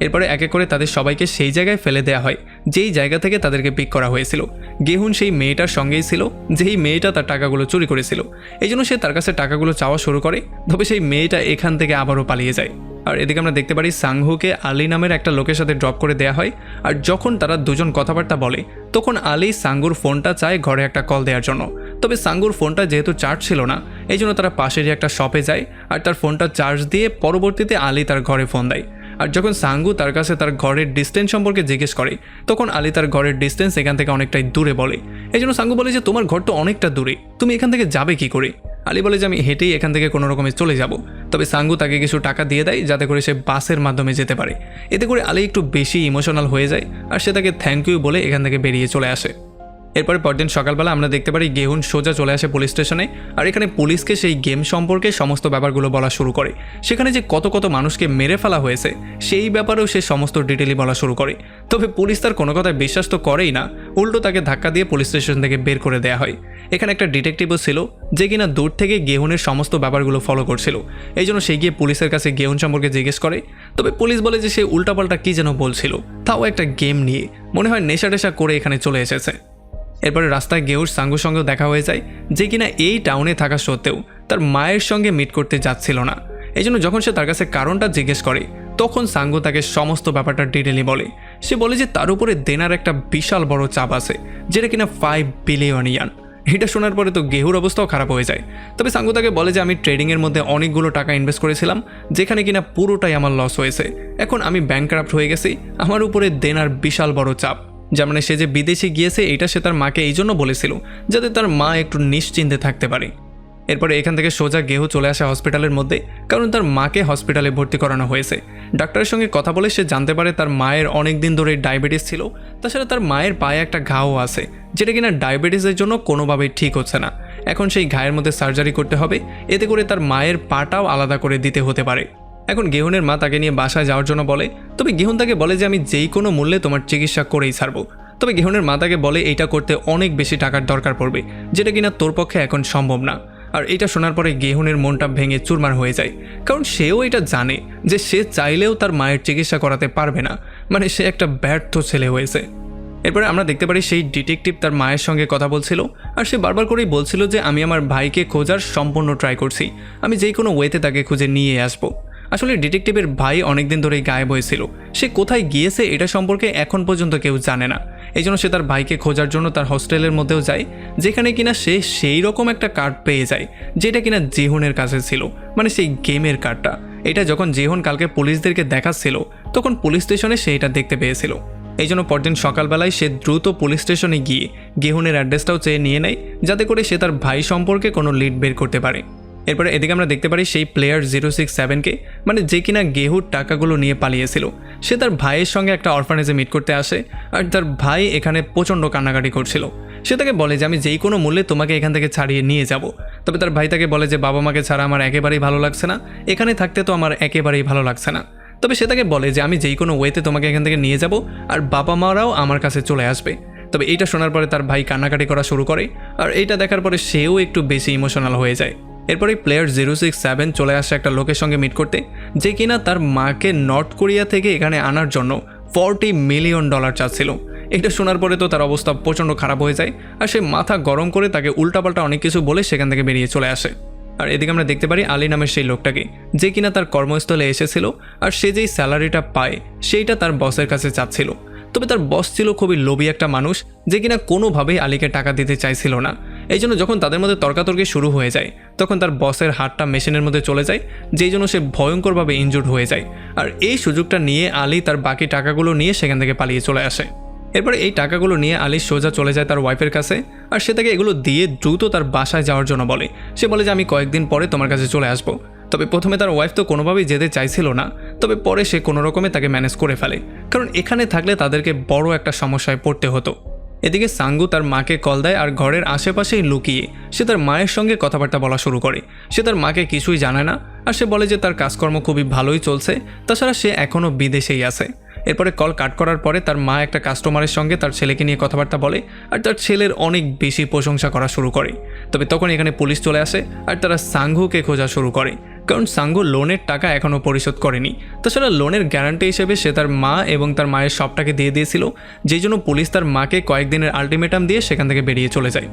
[SPEAKER 1] এরপরে এক এক করে তাদের সবাইকে সেই জায়গায় ফেলে দেওয়া হয় যেই জায়গা থেকে তাদেরকে পিক করা হয়েছিল। গেহুন সেই মেয়েটার সঙ্গেই ছিল যেই মেয়েটা তার টাকাগুলো চুরি করেছিল, এই জন্য সে তার কাছে টাকাগুলো চাওয়া শুরু করে। তবে সেই মেয়েটা এখান থেকে আবারও পালিয়ে যায়। আর এদিকে আমরা দেখতে পারি সাংহুকে আলী নামের একটা লোকের সাথে ড্রপ করে দেওয়া হয়। আর যখন তারা দুজন কথাবার্তা বলে তখন আলী সাঙ্গুর ফোনটা চায় ঘরে একটা কল দেওয়ার জন্য। তবে সাঙ্গুর ফোনটা যেহেতু চার্জ ছিল না, এই জন্য তারা পাশেরই একটা শপে যায় আর তার ফোনটা চার্জ দিয়ে পরবর্তীতে আলী তার ঘরে ফোন দেয়। আর যখন সাঙ্গু তার কাছে তার ঘরের ডিস্টেন্স সম্পর্কে জিজ্ঞেস করে তখন আলী তার ঘরের ডিস্টেন্স এখান থেকে অনেকটাই দূরে বলে। এই জন্য সাঙ্গু বলে যে তোমার ঘর তো অনেকটা দূরে, তুমি এখান থেকে যাবে কি করে? আলী বলে যে আমি হেঁটেই এখান থেকে কোনো রকমে চলে যাব। তবে সাঙ্গু তাকে কিছু টাকা দিয়ে দেয় যাতে করে সে বাসের মাধ্যমে যেতে পারে। এতে করে আলী একটু বেশি ইমোশনাল হয়ে যায় আর সে তাকে থ্যাংক ইউ বলে এখান থেকে বেরিয়ে চলে আসে। এরপরে পরদিন সকালবেলা আমরা দেখতে পারি গেহুন সোজা চলে আসে পুলিশ স্টেশনে আর এখানে পুলিশকে সেই গেম সম্পর্কে সমস্ত ব্যাপারগুলো বলা শুরু করে। সেখানে যে কত কত মানুষকে মেরে ফেলা হয়েছে সেই ব্যাপারেও সে সমস্ত ডিটেলই বলা শুরু করে। তবে পুলিশ তার কোনো কথায় বিশ্বাস তো করেই না, উল্টো তাকে ধাক্কা দিয়ে পুলিশ স্টেশন থেকে বের করে দেওয়া হয়। এখানে একটা ডিটেকটিভও ছিল যে কিনা দূর থেকে গেহুনের সমস্ত ব্যাপারগুলো ফলো করছিল, এই জন্য সে গিয়ে পুলিশের কাছে গেহুন সম্পর্কে জিজ্ঞেস করে। তবে পুলিশ বলে যে সে উল্টাপাল্টা কী যেন বলছিল, তাও একটা গেম নিয়ে, মনে হয় নেশা টেশা করে এখানে চলে এসেছে। এরপরে রাস্তায় গেহুর সাঙ্গুর সঙ্গেও দেখা হয়ে যায় যে কিনা এই টাউনে থাকা সত্ত্বেও তার মায়ের সঙ্গে মিট করতে যাচ্ছিল না। এই জন্য যখন সে তার কাছে কারণটা জিজ্ঞেস করে তখন সাঙ্গু তাকে সমস্ত ব্যাপারটা ডিটেলি বলে। সে বলে যে তার উপরে দেনার একটা বিশাল বড় চাপ আছে যেটা কিনা 5 বিলিয়ন ইয়ান। এটা শোনার পরে তো গেহুর অবস্থাও খারাপ হয়ে যায়। তবে সাঙ্গু তাকে বলে যে আমি ট্রেডিংয়ের মধ্যে অনেকগুলো টাকা ইনভেস্ট করেছিলাম যেখানে কিনা পুরোটাই আমার লস হয়েছে, এখন আমি ব্যাংকরাপ্ট হয়ে গেছি, আমার উপরে দেনার বিশাল বড় চাপ। যার মানে সে যে বিদেশে গিয়েছে এটা সে তার মাকে এই জন্য বলেছিল যাতে তার মা একটু নিশ্চিন্তে থাকতে পারে। এরপরে এখান থেকে সোজা গেহু চলে আসে হসপিটালের মধ্যে, কারণ তার মাকে হসপিটালে ভর্তি করানো হয়েছে। ডাক্তারের সঙ্গে কথা বলে সে জানতে পারে তার মায়ের অনেক দিন ধরে ডায়াবেটিস ছিল, তাছাড়া তার মায়ের পায়ে একটা ঘাও আছে যেটা কিনা ডায়াবেটিসের জন্য কোনোভাবেই ঠিক হচ্ছে না। এখন সেই ঘায়ের মধ্যে সার্জারি করতে হবে, এতে করে তার মায়ের পাটাও আলাদা করে দিতে হতে পারে। এখন গেহুনের মা তাকে নিয়ে বাসায় যাওয়ার জন্য বলে, তবে গেহুন তাকে বলে যে আমি যেই কোনো মূল্যে তোমার চিকিৎসা করেই ছাড়বো। তবে গেহুনের মা তাকে বলে এইটা করতে অনেক বেশি টাকার দরকার পড়বে যেটা কিনা তোর পক্ষে এখন সম্ভব না। আর এটা শোনার পরে গেহুনের মনটা ভেঙে চুরমার হয়ে যায়, কারণ সেও এটা জানে যে সে চাইলেও তার মায়ের চিকিৎসা করাতে পারবে না, মানে সে একটা ব্যর্থ ছেলে হয়েছে। এরপরে আমরা দেখতে পারি সেই ডিটেকটিভ তার মায়ের সঙ্গে কথা বলছিল আর সে বারবার করেই বলছিল যে আমি আমার ভাইকে খোঁজার সম্পূর্ণ ট্রাই করছি, আমি যেই কোনো ওয়েতে তাকে খুঁজে নিয়ে আসবো। আসলে ডিটেকটিভের ভাই অনেকদিন ধরেই গায়েব হয়েছিল, সে কোথায় গিয়েছে এটা সম্পর্কে এখন পর্যন্ত কেউ জানে না। এই জন্য সে তার ভাইকে খোঁজার জন্য তার হোস্টেলের মধ্যেও যায়, যেখানে কিনা সে সেই রকম একটা কার্ড পেয়ে যায় যেটা কিনা জিহুনের কাছে ছিল, মানে সেই গেমের কার্ডটা। এটা যখন জিহুন কালকে পুলিশদেরকে দেখাচ্ছিল তখন পুলিশ স্টেশনে সে এটা দেখতে পেয়েছিল। এই জন্য পরদিন সকালবেলায় সে দ্রুত পুলিশ স্টেশনে গিয়ে গেহুনের অ্যাড্রেসটাও চেয়ে নিয়ে নেয় যাতে করে সে তার ভাই সম্পর্কে কোনো লিড বের করতে পারে। এরপরে এদিকে আমরা দেখতে পারি সেই প্লেয়ার 067কে, মানে যে কিনা গেহুর টাকাগুলো নিয়ে পালিয়েছিল, সে তার ভাইয়ের সঙ্গে একটা অরফানেজে মিট করতে আসে আর তার ভাই এখানে প্রচণ্ড কান্নাকাটি করছিল। সে তাকে বলে যে আমি যেই কোনো মূল্যে তোমাকে এখান থেকে ছাড়িয়ে নিয়ে যাব। তবে তার ভাই তাকে বলে যে বাবা মাকে ছাড়া আমার একেবারেই ভালো লাগছে না, এখানে থাকতে তো আমার একেবারেই ভালো লাগছে না। তবে সে তাকে বলে যে আমি যেই কোনো ওয়েতে তোমাকে এখান থেকে নিয়ে যাব আর বাবা মারাও আমার কাছে চলে আসবে। তবে এইটা শোনার পরে তার ভাই কান্নাকাটি করা শুরু করে, আর এইটা দেখার পরে সেও একটু বেশি ইমোশনাল হয়ে যায়। এরপরে প্লেয়ার 067 চলে আসে একটা লোকের সঙ্গে মিট করতে, যে কিনা তার মাকে নর্থ কোরিয়া থেকে এখানে আনার জন্য $40 মিলিয়ন চাচ্ছিল। এটা শোনার পরে তো তার অবস্থা প্রচণ্ড খারাপ হয়ে যায়, আর সে মাথা গরম করে তাকে উল্টাপাল্টা অনেক কিছু বলে সেখান থেকে বেরিয়ে চলে আসে। আর এদিকে আমরা দেখতে পারি আলী নামের সেই লোকটাকে, যে কিনা তার কর্মস্থলে এসেছিল, আর সে যেই স্যালারিটা পায় সেইটা তার বসের কাছে চাচ্ছিল। তবে তার বস ছিল খুবই লোভী একটা মানুষ, যে কিনা কোনোভাবেই আলীকে টাকা দিতে চাইছিল না। এই জন্য যখন তাদের মধ্যে তর্কাতর্কি শুরু হয়ে যায়, তখন তার বসের হাতটা মেশিনের মধ্যে চলে যায়, যেই জন্য সে ভয়ঙ্করভাবে ইনজুর্ড হয়ে যায়। আর এই সুযোগটা নিয়ে আলী তার বাকি টাকাগুলো নিয়ে সেখান থেকে পালিয়ে চলে আসে। এরপরে এই টাকাগুলো নিয়ে আলী সোজা চলে যায় তার ওয়াইফের কাছে, আর সে তাকে এগুলো দিয়ে দ্রুত তার বাসায় যাওয়ার জন্য বলে। সে বলে যে আমি কয়েকদিন পরে তোমার কাছে চলে আসবো। তবে প্রথমে তার ওয়াইফ তো কোনোভাবেই যেতে চাইছিল না, তবে পরে সে কোনো রকমে তাকে ম্যানেজ করে ফেলে, কারণ এখানে থাকলে তাদেরকে বড় একটা সমস্যায় পড়তে হতো। এদিকে সাঙ্গু তার মাকে কল দেয়, আর ঘরের আশেপাশেই লুকিয়ে সে তার মায়ের সঙ্গে কথাবার্তা বলা শুরু করে। সে তার মাকে কিছুই জানায় না, আর সে বলে যে তার কাজকর্ম খুবই ভালোই চলছে, তাছাড়া সে এখনও বিদেশেই আছে। এরপরে কল কাট করার পরে তার মা একটা কাস্টমারের সঙ্গে তার ছেলেকে নিয়ে কথাবার্তা বলে, আর তার ছেলের অনেক বেশি প্রশংসা করা শুরু করে। তবে তখন এখানে পুলিশ চলে আসে, আর তারা সাঙ্গুকে খোঁজা শুরু করে, কারণ সাঙ্গু লোনের টাকা এখনও পরিশোধ করেনি। তাছাড়া লোনের গ্যারান্টি হিসেবে সে তার মা এবং তার মায়ের সবটাকে দিয়ে দিয়েছিল, যেই জন্য পুলিশ তার মাকে কয়েকদিনের আলটিমেটাম দিয়ে সেখান থেকে বেরিয়ে চলে যায়।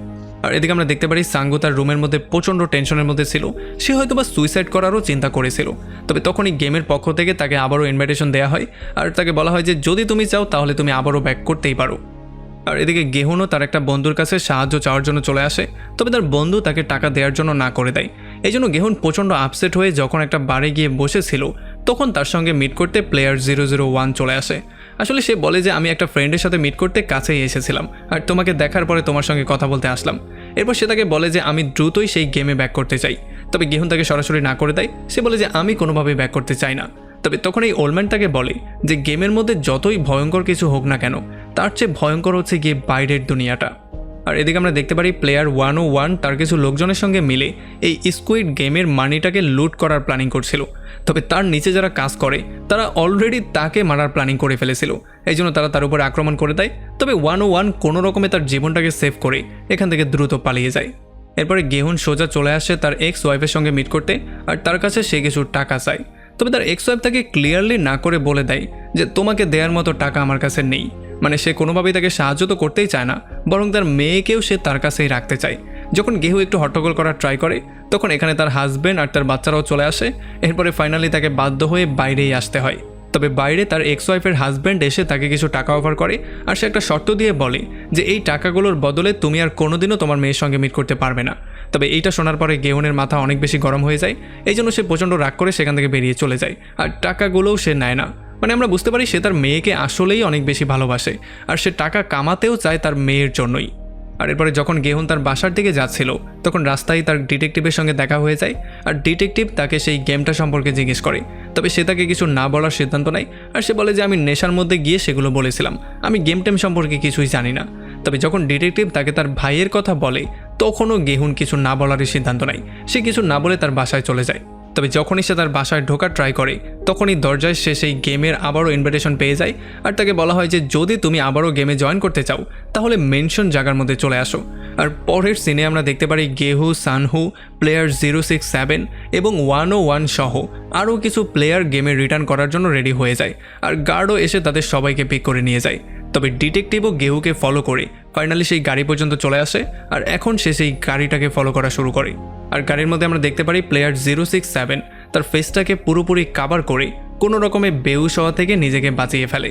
[SPEAKER 1] আর এদিকে আমরা দেখতে পারি সাঙ্গু তার রুমের মধ্যে প্রচণ্ড টেনশনের মধ্যে ছিল, সে হয়তোবা সুইসাইড করারও চিন্তা করেছিল। তবে তখনই গেমের পক্ষ থেকে তাকে আবারও ইনভাইটেশন দেওয়া হয়, আর তাকে বলা হয় যে যদি তুমি চাও তাহলে তুমি আবারও ব্যাক করতেই পারো। আর এদিকে গেহুনও তার একটা বন্ধুর কাছে সাহায্য চাওয়ার জন্য চলে আসে, তবে তার বন্ধু তাকে টাকা দেওয়ার জন্য না করে দেয়। এই জন্য গেহুন প্রচণ্ড আপসেট হয়ে যখন একটা বারে গিয়ে বসেছিল, তখন তার সঙ্গে মিট করতে প্লেয়ার 001 চলে আসে। আসলে সে বলে যে আমি একটা ফ্রেন্ডের সাথে মিট করতে কাছেই এসেছিলাম, আর তোমাকে দেখার পরে তোমার সঙ্গে কথা বলতে আসলাম। এরপর সে তাকে বলে যে আমি দ্রুতই সেই গেমে ব্যাক করতে চাই। তবে গেহুন তাকে সরাসরি না করে দেয়, সে বলে যে আমি কোনোভাবেই ব্যাক করতে চাই না। তবে তখন এই ওল্ডম্যান তাকে বলে যে গেমের মধ্যে যতই ভয়ঙ্কর কিছু হোক না কেন, তার চেয়ে ভয়ঙ্কর হচ্ছে গিয়ে বাইরের দুনিয়াটা। আর এদিকে আমরা দেখতে পারি প্লেয়ার 101 তার কিছু লোকজনের সঙ্গে মিলে এই স্কুইড গেমের মানিটাকে লুট করার প্ল্যানিং করছিল। তবে তার নিচে যারা কাজ করে তারা অলরেডি তাকে মারার প্ল্যানিং করে ফেলেছিল, এই জন্য তারা তার উপর আক্রমণ করে দেয়। তবে 101 কোনো রকমে তার জীবনটাকে সেভ করে এখান থেকে দ্রুত পালিয়ে যায়। এরপরে গেহুন সোজা চলে আসে তার এক্স ওয়াইফের সঙ্গে মিট করতে, আর তার কাছে সে কিছু টাকা চায়। তবে তার এক্স ওয়াইফ তাকে ক্লিয়ারলি না করে বলে দেয় যে তোমাকে দেওয়ার মতো টাকা আমার কাছে নেই। মানে সে কোনোভাবেই তাকে সাহায্য তো করতেই চায় না, বরং তার মেয়েকেও সে তার কাছেই রাখতে চায়। যখন গেহু একটু হট্টগোল করার ট্রাই করে, তখন এখানে তার হাজব্যান্ড আর তার বাচ্চারাও চলে আসে। এরপরে ফাইনালি তাকে বাধ্য হয়ে বাইরেই আসতে হয়। তবে বাইরে তার এক্স ওয়াইফের হাজব্যান্ড এসে তাকে কিছু টাকা অফার করে, আর সে একটা শর্ত দিয়ে বলে যে এই টাকাগুলোর বদলে তুমি আর কোনোদিনও তোমার মেয়ের সঙ্গে মিট করতে পারবে না। তবে এইটা শোনার পরে গেহুনের মাথা অনেক বেশি গরম হয়ে যায়, এই জন্য সে প্রচণ্ড রাগ করে সেখান থেকে বেরিয়ে চলে যায়, আর টাকাগুলোও সে নেয় না। মানে আমরা বুঝতে পারি সে তার মেয়েকে আসলেই অনেক বেশি ভালোবাসে, আর সে টাকা কামাতেও চায় তার মেয়ের জন্যই। আর এরপরে যখন গেহুন তার বাসার দিকে যাচ্ছিল, তখন রাস্তায় তার ডিটেকটিভের সঙ্গে দেখা হয়ে যায়, আর ডিটেকটিভ তাকে সেই গেমটা সম্পর্কে জিজ্ঞেস করে। তবে সে তাকে কিছু না বলার সিদ্ধান্ত নেয়, আর সে বলে যে আমি নেশার মধ্যে গিয়ে সেগুলো বলেছিলাম, আমি গেম টেম সম্পর্কে কিছুই জানি না। তবে যখন ডিটেকটিভ তাকে তার ভাইয়ের কথা বলে, তখনও গেহুন কিছু না বলারই সিদ্ধান্ত নেয়, সে কিছু না বলে তার বাসায় চলে যায়। তবে যখনই সে তার বাসায় ঢোকার ট্রাই করে, তখনই দরজায় সে সেই গেমের আবারও ইনভিটেশন পেয়ে যায়, আর তাকে বলা হয় যে যদি তুমি আবারও গেমে জয়েন করতে চাও তাহলে মেনশন জায়গার মধ্যে চলে আসো। আর পরের সিনে আমরা দেখতে পারি গেহু, সানহু, প্লেয়ার 067 এবং 101 সহ আরও কিছু প্লেয়ার গেমে রিটার্ন করার জন্য রেডি হয়ে যায়, আর গার্ডও এসে তাদের সবাইকে পিক করে নিয়ে যায়। তবে ডিটেকটিভও গেহুকে ফলো করে ফাইনালি সেই গাড়ি পর্যন্ত চলে আসে, আর এখন সে সেই গাড়িটাকে ফলো করা শুরু করে। আর গাড়ির মধ্যে আমরা দেখতে পারি প্লেয়ার 067 তার ফেসটাকে পুরোপুরি কাভার করে কোনো রকমে বেহুশ হওয়া থেকে নিজেকে বাঁচিয়ে ফেলে।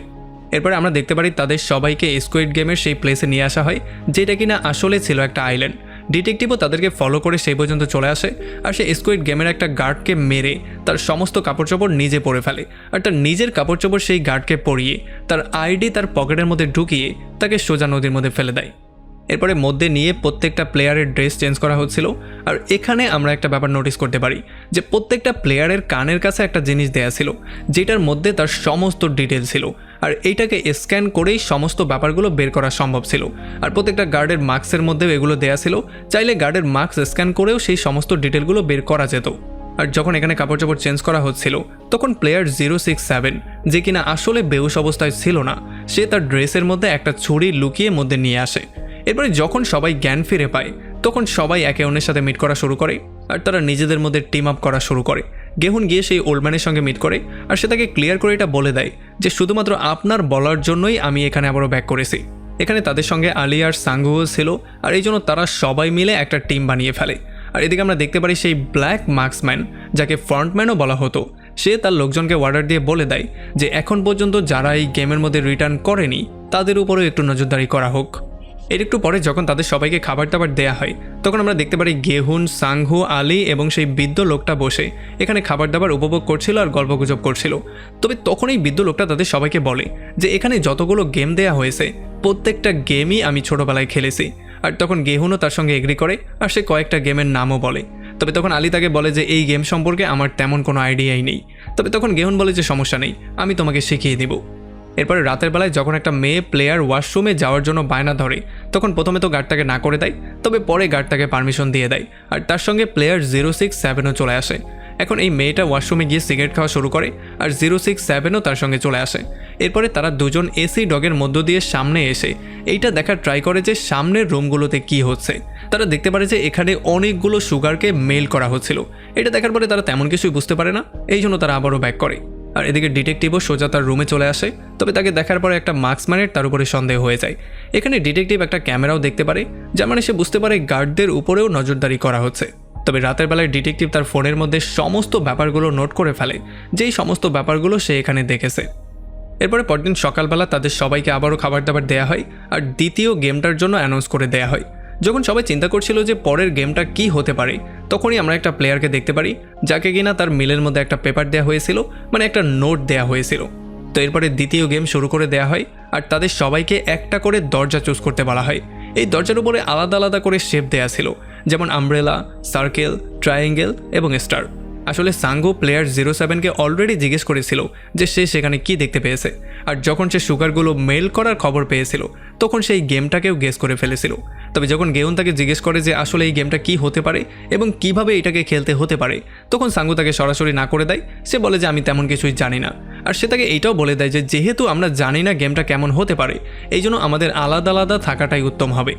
[SPEAKER 1] এরপরে আমরা দেখতে পারি তাদের সবাইকে স্কুইড গেমের সেই প্লেসে নিয়ে আসা হয়, যেটা কিনা আসলে ছিল একটা আইল্যান্ড। ডিটেকটিভও তাদেরকে ফলো করে সেই পর্যন্ত চলে আসে, আর সে স্কুইড গেমের একটা গার্ডকে মেরে তার সমস্ত কাপড়চোপড় নিজে পরে ফেলে, আর তার নিজের কাপড়চোপড় সেই গার্ডকে পরিয়ে তার আইডি তার পকেটের মধ্যে ঢুকিয়ে তাকে সোজা নদীর মধ্যে ফেলে দেয়। এরপরে মধ্যে নিয়ে প্রত্যেকটা প্লেয়ারের ড্রেস চেঞ্জ করা হচ্ছিল, আর এখানে আমরা একটা ব্যাপার নোটিস করতে পারি যে প্রত্যেকটা প্লেয়ারের কানের কাছে একটা জিনিস দেয়া ছিল, যেটার মধ্যে তার সমস্ত ডিটেল ছিল, আর এইটাকে স্ক্যান করেই সমস্ত ব্যাপারগুলো বের করা সম্ভব ছিল। আর প্রত্যেকটা গার্ডের মাস্কের মধ্যেও এগুলো দেয়া ছিল, চাইলে গার্ডের মাস্ক স্ক্যান করেও সেই সমস্ত ডিটেলগুলো বের করা যেত। আর যখন এখানে কাপড় চোপড় চেঞ্জ করা হচ্ছিল, তখন প্লেয়ার 067 যে কিনা আসলে বেহুশ অবস্থায় ছিল না, সে তার ড্রেসের মধ্যে একটা ছুরি লুকিয়ে মধ্যে নিয়ে আসে। এরপরে যখন সবাই জ্ঞান ফিরে পায় তখন সবাই একে অন্যের সাথে মিট করা শুরু করে আর তারা নিজেদের মধ্যে টিম আপ করা শুরু করে। গেহুন গিয়ে সেই ওল্ডম্যানের সঙ্গে মিট করে আর সে তাকে ক্লিয়ার করে এটা বলে দেয় যে শুধুমাত্র আপনার বলার জন্যই আমি এখানে আবারও ব্যাক করেছি। এখানে তাদের সঙ্গে আলি আর সাঙ্গুও ছিল আর এই জন্য তারা সবাই মিলে একটা টিম বানিয়ে ফেলে। আর এদিকে আমরা দেখতে পারি সেই ব্ল্যাক মার্কসম্যান, যাকে ফ্রন্টম্যানও বলা হতো, সে তার লোকজনকে অর্ডার দিয়ে বলে দেয় যে এখন পর্যন্ত যারা এই গেমের মধ্যে রিটার্ন করেনি তাদের উপরেও একটু নজরদারি করা হোক। এর একটু পরে যখন তাদের সবাইকে খাবার দাবার দেয়া হয় তখন আমরা দেখতে পারি গেহুন, সাংহু, আলি এবং সেই বৃদ্ধ লোকটা বসে এখানে খাবার দাবার উপভোগ করছিল আর গল্পগুজব করছিল। তবে তখন এই বৃদ্ধ লোকটা তাদের সবাইকে বলে যে এখানে যতগুলো গেম দেয়া হয়েছে প্রত্যেকটা গেমই আমি ছোটোবেলায় খেলেছি। আর তখন গেহুনও তার সঙ্গে এগ্রি করে আর সে কয়েকটা গেমের নামও বলে। তবে তখন আলি তাকে বলে যে এই গেম সম্পর্কে আমার তেমন কোনো আইডিয়াই নেই। তবে তখন গেহুন বলে যে সমস্যা নেই, আমি তোমাকে শিখিয়ে দেব। এরপরে রাতের বেলায় যখন একটা মেয়ে প্লেয়ার ওয়াশরুমে যাওয়ার জন্য বায়না ধরে তখন প্রথমে তো গার্ডটাকে না করে দেয়, তবে পরে গার্ডটাকে পারমিশন দিয়ে দেয় আর তার সঙ্গে প্লেয়ার 067ও চলে আসে। এখন এই মেয়েটা ওয়াশরুমে গিয়ে সিগারেট খাওয়া শুরু করে আর 067ও তার সঙ্গে চলে আসে। এরপরে তারা দুজন এসি ডগের মধ্য দিয়ে সামনে এসে এইটা দেখার ট্রাই করে যে সামনের রুমগুলোতে কি হচ্ছে। তারা দেখতে পারে যে এখানে অনেকগুলো সুগারকে মেল করা হচ্ছিল। এটা দেখার পরে তারা তেমন কিছুই বুঝতে পারে না, এই জন্য তারা আবারও ব্যাক করে। আর এদিকে ডিটেকটিভও সোজা তার রুমে চলে আসে, তবে তাকে দেখার পরে একটা মার্কসম্যানের তার উপরে সন্দেহ হয়ে যায়। এখানে ডিটেকটিভ একটা ক্যামেরাও দেখতে পারে, যার মানে সে বুঝতে পারে গার্ডদের উপরেও নজরদারি করা হচ্ছে। তবে রাতের বেলায় ডিটেকটিভ তার ফোনের মধ্যে সমস্ত ব্যাপারগুলো নোট করে ফেলে, যেই সমস্ত ব্যাপারগুলো সে এখানে দেখেছে। এরপরে পরদিন সকালবেলা তাদের সবাইকে আবারও খাবার দাবার দেওয়া হয় আর দ্বিতীয় গেমটার জন্য অ্যানাউন্স করে দেওয়া হয়। যখন সবাই চিন্তা করছিল যে পরের গেমটা কি হতে পারে তখনই আমরা একটা প্লেয়ারকে দেখতে পারি যাকে কিনা তার মিলের মধ্যে একটা পেপার দেওয়া হয়েছিল, মানে একটা নোট দেওয়া হয়েছিল। তো এরপরে দ্বিতীয় গেম শুরু করে দেওয়া হয় আর তাদের সবাইকে একটা করে দরজা চুজ করতে বলা হয়। এই দরজার উপরে আলাদা আলাদা করে শেপ দেওয়া ছিল, যেমন আমব্রেলা, সার্কেল, ট্রায়াঙ্গেল এবং স্টার। আসলে সাঙ্গু প্লেয়ার 07কে অলরেডি জিজ্ঞেস করেছিল যে সে সেখানে কি দেখতে পেয়েছে, আর যখন সে সুগারগুলো মেল করার খবর পেয়েছিল তখন সেই গেমটাকেও গেস করে ফেলেছিল। তবে যখন গেউন তাকে জিজ্ঞেস করে যে আসলে এই গেমটা কি হতে পারে এবং কিভাবে এটাকে খেলতে হতে পারে তখন সাঙ্গু তাকে সরাসরি না করে দেয়। সে বলে যে আমি তেমন কিছুই জানি না। আর সে তাকে এইটাও বলে দেয় যে যেহেতু আমরা জানি না গেমটা কেমন হতে পারে এই জন্য আমাদের আলাদা আলাদা থাকাটাই উত্তম হবে।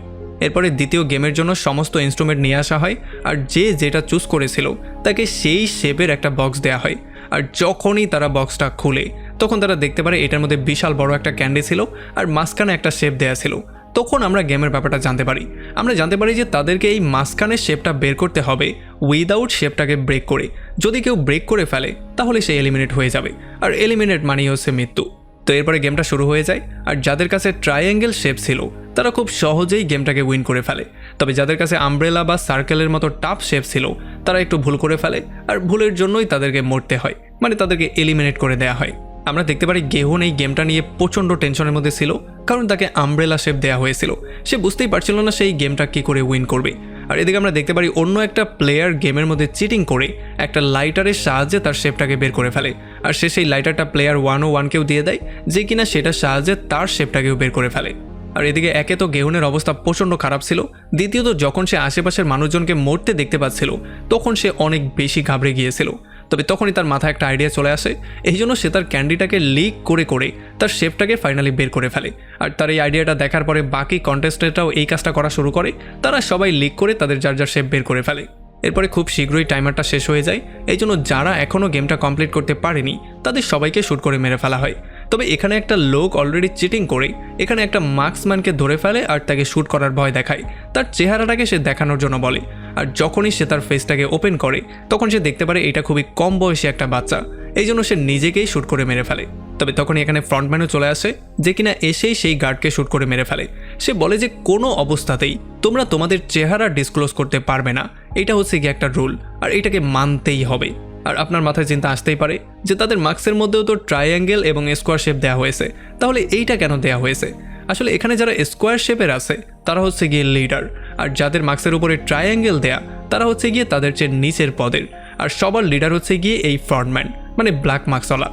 [SPEAKER 1] এরপরে দ্বিতীয় গেমের জন্য সমস্ত ইনস্ট্রুমেন্ট নিয়ে আসা হয় আর যে যেটা চুজ করেছিল তাকে সেই শেপের একটা বক্স দেওয়া হয়। আর যখনই তারা বক্সটা খুলে তখন তারা দেখতে পারে এটার মধ্যে বিশাল বড় একটা ক্যান্ডি ছিল আর মাঝখানে একটা শেপ দেওয়া ছিল। তখন আমরা গেমের ব্যাপারটা জানতে পারি। আমরা জানতে পারি যে তাদেরকে এই মাঝখানের শেপটা বের করতে হবে উইদাউট শেপটাকে ব্রেক করে। যদি কেউ ব্রেক করে ফেলে তাহলে সে এলিমিনেট হয়ে যাবে, আর এলিমিনেট মানেই হচ্ছে মৃত্যু। তো এরপরে গেমটা শুরু হয়ে যায় আর যাদের কাছে ট্রায়াঙ্গেল শেপ ছিল তারা খুব সহজেই গেমটাকে উইন করে ফেলে। তবে যাদের কাছে আমব্রেলা বা সার্কেলের মতো টাফ শেপ ছিল তারা একটু ভুল করে ফেলে আর ভুলের জন্যই তাদেরকে মরতে হয়, মানে তাদেরকে এলিমিনেট করে দেওয়া হয়। আমরা দেখতে পারি গেহুন এই গেমটা নিয়ে প্রচণ্ড টেনশনের মধ্যে ছিল, কারণ তাকে আমব্রেলা শেপ দেওয়া হয়েছিল। সে বুঝতেই পারছিল না সেই গেমটা কী করে উইন করবে। আর এদিকে আমরা দেখতে পারি অন্য একটা প্লেয়ার গেমের মধ্যে চিটিং করে একটা লাইটারের সাহায্যে তার শেপটাকে বের করে ফেলে আর সে সেই লাইটারটা প্লেয়ার 101কেও দিয়ে দেয়, যে কিনা সেটার সাহায্যে তার শেপটাকেও বের করে ফেলে। আর এদিকে একে তো গেহুনের অবস্থা প্রচণ্ড খারাপ ছিল, দ্বিতীয়ত যখন সে আশেপাশের মানুষজনকে মরতে দেখতে পাচ্ছিল তখন সে অনেক বেশি ঘাবড়ে গিয়েছিল। তবে তখনই তার মাথায় একটা আইডিয়া চলে আসে, এই জন্য সে তার ক্যান্ডিটাকে লিক করে করে তার শেপটাকে ফাইনালি বের করে ফেলে। আর তার এই আইডিয়াটা দেখার পরে বাকি কন্টেস্টেন্টরাও এই কাজটা করা শুরু করে, তারা সবাই লিক করে তাদের যার যার শেপ বের করে ফেলে। এরপরে খুব শীঘ্রই টাইমারটা শেষ হয়ে যায়, এই জন্য যারা এখনও গেমটা কমপ্লিট করতে পারেনি তাদের সবাইকে শ্যুট করে মেরে ফেলা হয়। তবে এখানে একটা লোক অলরেডি চিটিং করে এখানে একটা মার্কসম্যানকে ধরে ফেলে আর তাকে শ্যুট করার ভয় দেখায়, তার চেহারাটাকে সে দেখানোর জন্য বলে। আর যখনই সে তার ফেসটাকে ওপেন করে তখন সে দেখতে পারে এটা খুবই কম বয়সী একটা বাচ্চা, এই জন্য সে নিজেকেই শ্যুট করে মেরে ফেলে। তবে তখনই এখানে ফ্রন্টম্যানও চলে আসে, যে কিনা এসেই সেই গার্ডকে শ্যুট করে মেরে ফেলে। সে বলে যে কোনো অবস্থাতেই তোমরা তোমাদের চেহারা ডিসক্লোজ করতে পারবে না, এটা হচ্ছে কি একটা রুল আর এটাকে মানতেই হবে। আর আপনার মাথায় চিন্তা আসতেই পারে যে তাদের মার্কসের মধ্যেও তো ট্রায়াঙ্গেল এবং স্কোয়ার শেপ দেওয়া হয়েছে, তাহলে এইটা কেন দেওয়া হয়েছে? আসলে এখানে যারা স্কোয়ার শেপের আছে তারা হচ্ছে গিয়ে লিডার, আর যাদের মার্কসের উপরে ট্রায়াঙ্গেল দেয়া তারা হচ্ছে গিয়ে তাদের চেয়ে নিচের পদের, আর সবার লিডার হচ্ছে গিয়ে এই ফ্রন্টম্যান, মানে ব্ল্যাক মার্কসওয়ালা।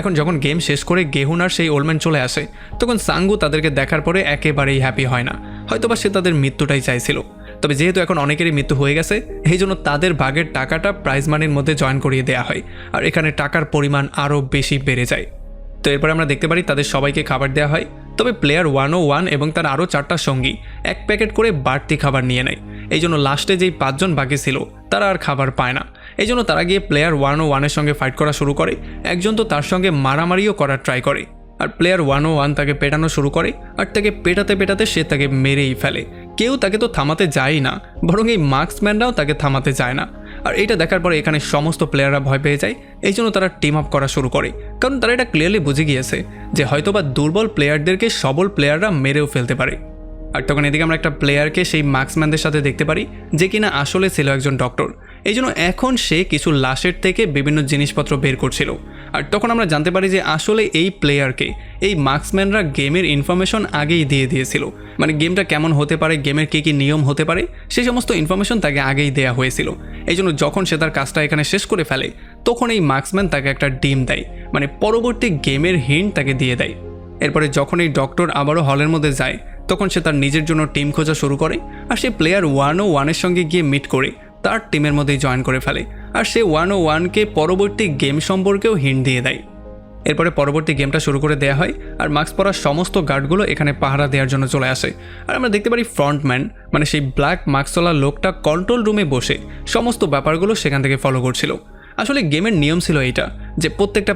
[SPEAKER 1] এখন যখন গেম শেষ করে গেহুন আর সেই ওল্ডম্যান চলে আসে তখন সাঙ্গু তাদেরকে দেখার পরে একেবারেই হ্যাপি হয় না, হয়তোবা সে তাদের মৃত্যুটাই চাইছিল। তবে যেহেতু এখন অনেকেরই মৃত্যু হয়ে গেছে এই জন্য তাদের ভাগের টাকাটা প্রাইজ মানির মধ্যে জয়েন করিয়ে দেওয়া হয়, আর এখানে টাকার পরিমাণ আরও বেশি বেড়ে যায়। তো এরপরে আমরা দেখতে পারি তাদের সবাইকে খাবার দেওয়া হয়, তবে প্লেয়ার 101 এবং তার আরও 4টা সঙ্গী এক প্যাকেট করে বাড়তি খাবার নিয়ে নেয়। এই জন্য লাস্টে যেই 5 জন বাকি ছিল তারা আর খাবার পায় না। এই জন্য তারা গিয়ে প্লেয়ার 101-এর সঙ্গে ফাইট করা শুরু করে। একজন তো তার সঙ্গে মারামারিও করার ট্রাই করে, আর প্লেয়ার 101 তাকে পেটানো শুরু করে, আর তাকে পেটাতে পেটাতে সে তাকে মেরেই ফেলে। কেউ তাকে তো থামাতে যায় না, বরং এই মার্কসম্যানরাও তাকে থামাতে যায় না। আর এটা দেখার পরে এখানে সমস্ত প্লেয়াররা ভয় পেয়ে যায়। এই জন্য তারা টিম আপ করা শুরু করে, কারণ তারা এটা ক্লিয়ারলি বুঝে গিয়েছে যে হয়তোবা দুর্বল প্লেয়ারদেরকে সবল প্লেয়াররা মেরেও ফেলতে পারে। আর তখন এদিকে আমরা একটা প্লেয়ারকে সেই মার্কসম্যানদের সাথে দেখতে পারি যে কিনা আসলে ছিল একজন ডক্টর। এই জন্য এখন সে কিছু লাশের থেকে বিভিন্ন জিনিসপত্র বের করছিল। আর তখন আমরা জানতে পারি যে আসলে এই প্লেয়ারকে এই মার্কসম্যানরা গেমের ইনফরমেশন আগেই দিয়ে দিয়েছিল, মানে গেমটা কেমন হতে পারে, গেমের কী কী নিয়ম হতে পারে সেই সমস্ত ইনফরমেশন তাকে আগেই দেওয়া হয়েছিল। এই জন্য যখন সে তার কাজটা এখানে শেষ করে ফেলে তখন এই মার্কসম্যান তাকে একটা ডিম দেয়, মানে পরবর্তী গেমের হিন্ট তাকে দিয়ে দেয়। এরপরে যখন এই ডক্টর আবারও হলের মধ্যে যায় তখন সে তার নিজের জন্য টিম খোঁজা শুরু করে, আর সে প্লেয়ার 101-এর সঙ্গে গিয়ে মিট করে তার টিমের মধ্যেই জয়েন করে ফেলে। আর সে 101-কে পরবর্তী গেম সম্পর্কেও হিন্ট দিয়ে দেয়। এরপরে পরবর্তী গেমটা শুরু করে দেওয়া হয়, আর মাস্ক পরা সমস্ত গার্ডগুলো এখানে পাহারা দেওয়ার জন্য চলে আসে। আর আমরা দেখতে পারি ফ্রন্টম্যান, মানে সেই ব্ল্যাক মাস্কওয়ালা লোকটা কন্ট্রোল রুমে বসে সমস্ত ব্যাপারগুলো সেখান থেকে ফলো করছিল। আসলে গেমের নিয়ম ছিল এইটা যে প্রত্যেকটা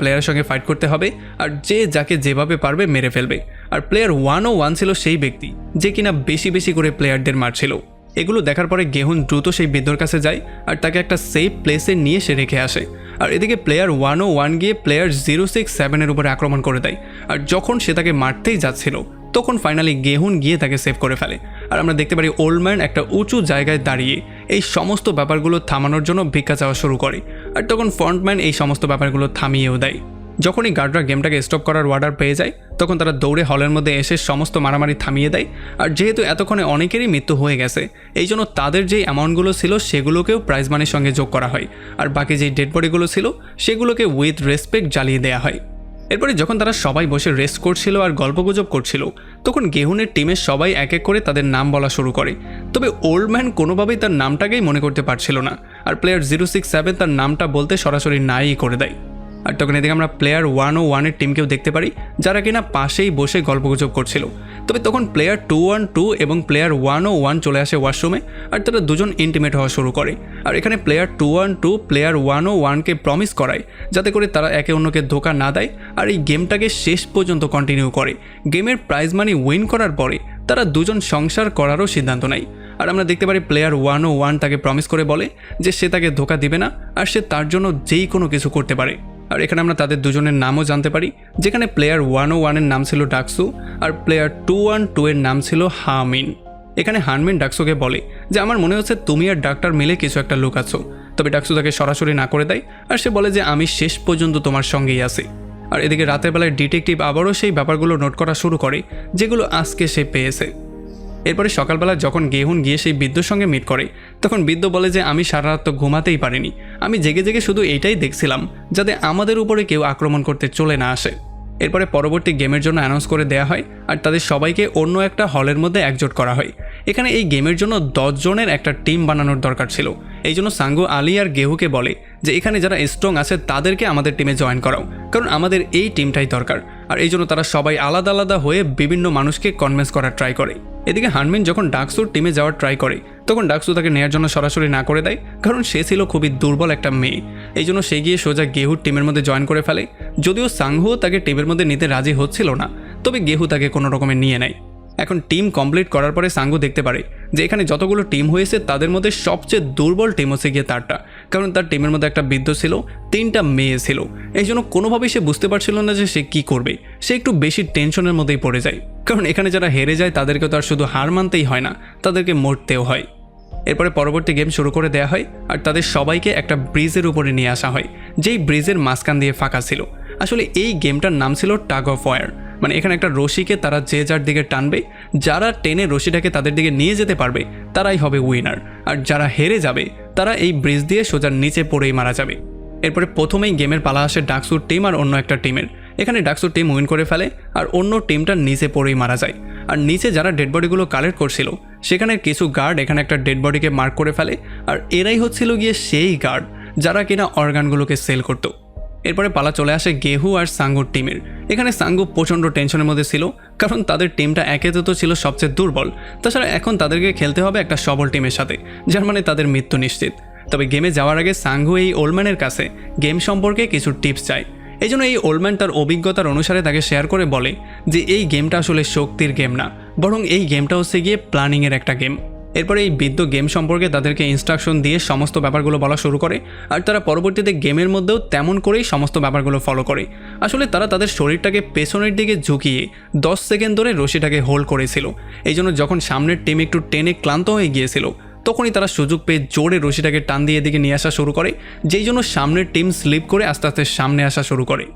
[SPEAKER 1] প্লেয়ারের সঙ্গে ফাইট করতে হবে, আর যে যাকে যেভাবে পারবে মেরে ফেলবে। আর প্লেয়ার 101 ছিল সেই ব্যক্তি যে কিনা বেশি বেশি করে প্লেয়ারদের মারছিল। এগুলো দেখার পরে গেহুন দ্রুত সেই বৃদ্ধর কাছে যায় আর তাকে একটা সেফ প্লেসে নিয়ে সে রেখে আসে। আর এদিকে প্লেয়ার 101 গিয়ে প্লেয়ার 067-এর উপরে আক্রমণ করে দেয়। আর যখন সে তাকে মারতেই যাচ্ছিল তখন ফাইনালি গেহুন গিয়ে তাকে সেভ করে ফেলে। আর আমরা দেখতে পারি ওল্ডম্যান একটা উঁচু জায়গায় দাঁড়িয়ে এই সমস্ত ব্যাপারগুলো থামানোর জন্য ভিক্ষা চাওয়া শুরু করে। আর তখন ফ্রন্টম্যান এই সমস্ত ব্যাপারগুলো থামিয়েও দেয়। যখনই গার্ডরা গেমটাকে স্টপ করার অর্ডার পেয়ে যায় তখন তারা দৌড়ে হলের মধ্যে এসে সমস্ত মারামারি থামিয়ে দেয়। আর যেহেতু এতক্ষণে অনেকেরই মৃত্যু হয়ে গেছে এই জন্য তাদের যেই অ্যামাউন্টগুলো ছিল সেগুলোকেও প্রাইজ মানির সঙ্গে যোগ করা হয়, আর বাকি যেই ডেড বডিগুলো ছিল সেগুলোকে উইথ রেসপেক্ট জ্বালিয়ে দেওয়া হয়। এরপরে যখন তারা সবাই বসে রেস্ট করছিল আর গল্পগুজব করছিল তখন গেহুনের টিমের সবাই এক এক করে তাদের নাম বলা শুরু করে, তবে ওল্ডম্যান কোনোভাবেই তার নামটাকেই মনে করতে পারছিল না। আর প্লেয়ার 067 তার নামটা বলতে সরাসরি নাই করে দেয়। আর তখন এদিকে আমরা প্লেয়ার 101-এর টিমকেও দেখতে পারি যারা কিনা পাশেই বসে গল্পগুজব করছিল। তবে তখন প্লেয়ার 212 এবং প্লেয়ার 101 চলে আসে ওয়াশরুমে, আর তারা দুজন ইন্টিমেট হওয়া শুরু করে। আর এখানে প্লেয়ার 212 প্লেয়ার 101-কে প্রমিস করায় যাতে করে তারা একে অন্যকে ধোকা না দেয় আর এই গেমটাকে শেষ পর্যন্ত কন্টিনিউ করে। গেমের প্রাইজ মানি উইন করার পরে তারা দুজন সংসার করারও সিদ্ধান্ত নেয়। আর আমরা দেখতে পারি প্লেয়ার 101 তাকে প্রমিস করে বলে যে সে তাকে ধোকা দিবে না আর সে তার জন্য যেই কোনো কিছু করতে পারে। আর এখানে আমরা তাদের দুজনের নামও জানতে পারি, যেখানে প্লেয়ার 101-এর নাম ছিল ডাকসু আর প্লেয়ার 212-এর নাম ছিল হামিন। এখানে হানমিন ডাকসুকে বলে যে আমার মনে হচ্ছে তুমি আর ডাক্তার মিলে কিছু একটা লোক আছো, তবে ডাকসু তাকে সরাসরি না করে দেয় আর সে বলে যে আমি শেষ পর্যন্ত তোমার সঙ্গেই আছি। আর এদিকে রাতের বেলায় ডিটেকটিভ আবারও সেই ব্যাপারগুলো নোট করা শুরু করে যেগুলো আজকে সে পেয়েছে। এরপরে সকালবেলা যখন গেহুন গিয়ে সেই বৃদ্ধর সঙ্গে মিট করে তখন বৃদ্ধ বলে যে আমি সারা রাত তো ঘুমাতেই পারিনি, আমি জেগে জেগে শুধু এইটাই দেখছিলাম যাতে আমাদের উপরে কেউ আক্রমণ করতে চলে না আসে। এরপরে পরবর্তী গেমের জন্য অ্যানাউন্স করে দেওয়া হয় আর তাদের সবাইকে অন্য একটা হলের মধ্যে একজোট করা হয়। এখানে এই গেমের জন্য 10 জনের একটা টিম বানানোর দরকার ছিল। এই জন্য সাঙ্গু আলী আর গেহুকে বলে যে এখানে যারা স্ট্রং আছে তাদেরকে আমাদের টিমে জয়েন করাও, কারণ আমাদের এই টিমটাই দরকার। আর এই জন্য তারা সবাই আলাদা আলাদা হয়ে বিভিন্ন মানুষকে কনভিন্স করার ট্রাই করে। এদিকে হানমিন যখন ডাকসুর টিমে যাওয়ার ট্রাই করে তখন ডাকসু তাকে নেওয়ার জন্য সরাসরি না করে দেয়, কারণ সে ছিল খুবই দুর্বল একটা মেয়ে। এই জন্য সে গিয়ে সোজা গেহুর টিমের মধ্যে জয়েন করে ফেলে। যদিও সাংহুও তাকে টিমের মধ্যে নিতে রাজি হচ্ছিল না, তবে গেহু তাকে কোনো রকমে নিয়ে নেয়। এখন টিম কমপ্লিট করার পরে সাঙ্গু দেখতে পারে যে এখানে যতগুলো টিম হয়েছে তাদের মধ্যে সবচেয়ে দুর্বল টিম হচ্ছে গিয়ে তারটা, কারণ তার টিমের মধ্যে একটা বৃদ্ধ ছিল, 3টা মেয়ে ছিল। এই জন্য কোনোভাবেই সে বুঝতে পারছিল না যে সে কী করবে। সে একটু বেশি টেনশনের মধ্যেই পড়ে যায়, কারণ এখানে যারা হেরে যায় তাদেরকে তো আর শুধু হার মানতেই হয় না, তাদেরকে মরতেও হয়। এরপরে পরবর্তী গেম শুরু করে দেওয়া হয় আর তাদের সবাইকে একটা ব্রিজের উপরে নিয়ে আসা হয়, যেই ব্রিজের মাঝখান দিয়ে ফাঁকা ছিল। আসলে এই গেমটার নাম ছিল টাগ অফ ওয়ার, মানে এখানে একটা রশিকে তারা যে যার দিকে টানবে, যারা টেনে রশিটাকে তাদের দিকে নিয়ে যেতে পারবে তারাই হবে উইনার, আর যারা হেরে যাবে তারা এই ব্রিজ দিয়ে সোজা নিচে পড়েই মারা যাবে। এরপরে প্রথমেই গেমের পালা আসে ডাকসুর টিম আর অন্য একটা টিমের। এখানে ডাকসুর টিম উইন করে ফেলে আর অন্য টিমটা নিচে পড়েই মারা যায়। আর নিচে যারা ডেড বডিগুলো কালেক্ট করছিল সেখানে কিছু গার্ড এখানে একটা ডেড বডিকে মার্ক করে ফেলে, আর এরাই হচ্ছিল গিয়ে সেই গার্ড যারা কিনা অর্গানগুলোকে সেল করতো। এরপরে পালা চলে আসে গেহু আর সাঙ্গুর টিমের। এখানে সাঙ্গু প্রচণ্ড টেনশনের মধ্যে ছিল, কারণ তাদের টিমটা একেতে তো ছিল সবচেয়ে দুর্বল, তাছাড়া এখন তাদেরকে খেলতে হবে একটা সবল টিমের সাথে, যার মানে তাদের মৃত্যু নিশ্চিত। তবে গেমে যাওয়ার আগে সাঙ্গু এই ওল্ডম্যানের কাছে গেম সম্পর্কে কিছু টিপস চায়। এই জন্য এই ওল্ডম্যান তার অভিজ্ঞতার অনুসারে তাকে শেয়ার করে বলে যে এই গেমটা আসলে শক্তির গেম না, বরং এই গেমটা হচ্ছে গিয়ে প্ল্যানিংয়ের একটা গেম। এরপরে এই বৃদ্ধ গেম সম্পর্কে তাদেরকে ইনস্ট্রাকশন দিয়ে সমস্ত ব্যাপারগুলো বলা শুরু করে, আর তারা পরবর্তীতে গেমের মধ্যেও তেমন করেই সমস্ত ব্যাপারগুলো ফলো করে। আসলে তারা তাদের শরীরটাকে পেছনের দিকে ঝুঁকিয়ে 10 সেকেন্ড ধরে রশিটাকে হোল্ড করেছিল। এই জন্য যখন সামনের টিম একটু টেনে ক্লান্ত হয়ে গিয়েছিল, তখনই তারা সুযোগ পেয়ে জোরে রশিটাকে টান দিয়ে এদিকে নিয়ে আসা শুরু করে, যেই জন্য সামনের টিম স্লিপ করে আস্তে আস্তে সামনে আসা শুরু করে।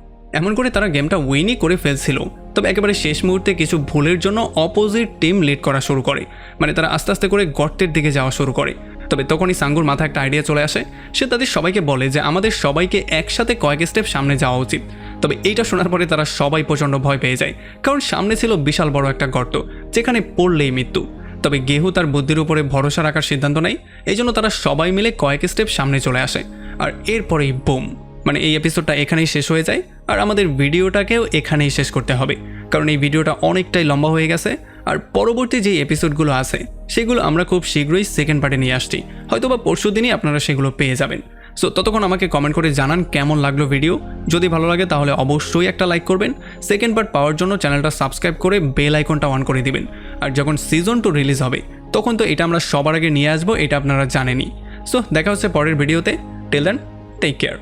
[SPEAKER 1] এমন করে তারা গেমটা উইনই করে ফেলছিল। তবে একেবারে শেষ মুহূর্তে কিছু ভুলের জন্য অপোজিট টিম লিড করা শুরু করে, মানে তারা আস্তে আস্তে করে গর্তের দিকে যাওয়া শুরু করে। তবে তখনই সাঙ্গুর মাথায় একটা আইডিয়া চলে আসে। সে তাদের সবাইকে বলে যে আমাদের সবাইকে একসাথে কয়েক স্টেপ সামনে যাওয়া উচিত। তবে এইটা শোনার পরে তারা সবাই প্রচণ্ড ভয় পেয়ে যায়, কারণ সামনে ছিল বিশাল বড় একটা গর্ত, যেখানে পড়লেই মৃত্যু। তবে গেহু তার বুদ্ধির উপরে ভরসা রাখার সিদ্ধান্ত নেয়, এই জন্য তারা সবাই মিলে কয়েক স্টেপ সামনে চলে আসে। আর এরপরেই বুম, মানে এই এপিসোডটা এখানেই শেষ হয়ে যায়। আর আমাদের ভিডিওটাকেও এখানেই শেষ করতে হবে, কারণ এই ভিডিওটা অনেকটাই লম্বা হয়ে গেছে। আর পরবর্তী যে এপিসোডগুলো আছে সেগুলো আমরা খুব শীঘ্রই সেকেন্ড পার্টে নিয়ে আসছি, হয়তোবা পরশু দিনই আপনারা সেগুলো পেয়ে যাবেন। সো ততক্ষণ আমাকে কমেন্ট করে জানান কেমন লাগলো ভিডিও। যদি ভালো লাগে তাহলে অবশ্যই একটা লাইক করবেন। সেকেন্ড পার্ট পাওয়ার জন্য চ্যানেলটা সাবস্ক্রাইব করে বেল আইকনটা অন করে দিবেন। আর যখন সিজন 2 রিলিজ হবে তখন তো এটা আমরা সবার আগে নিয়ে আসবো, এটা আপনারা জানেনই। সো দেখা হচ্ছে পরের ভিডিওতে। Till then, take care.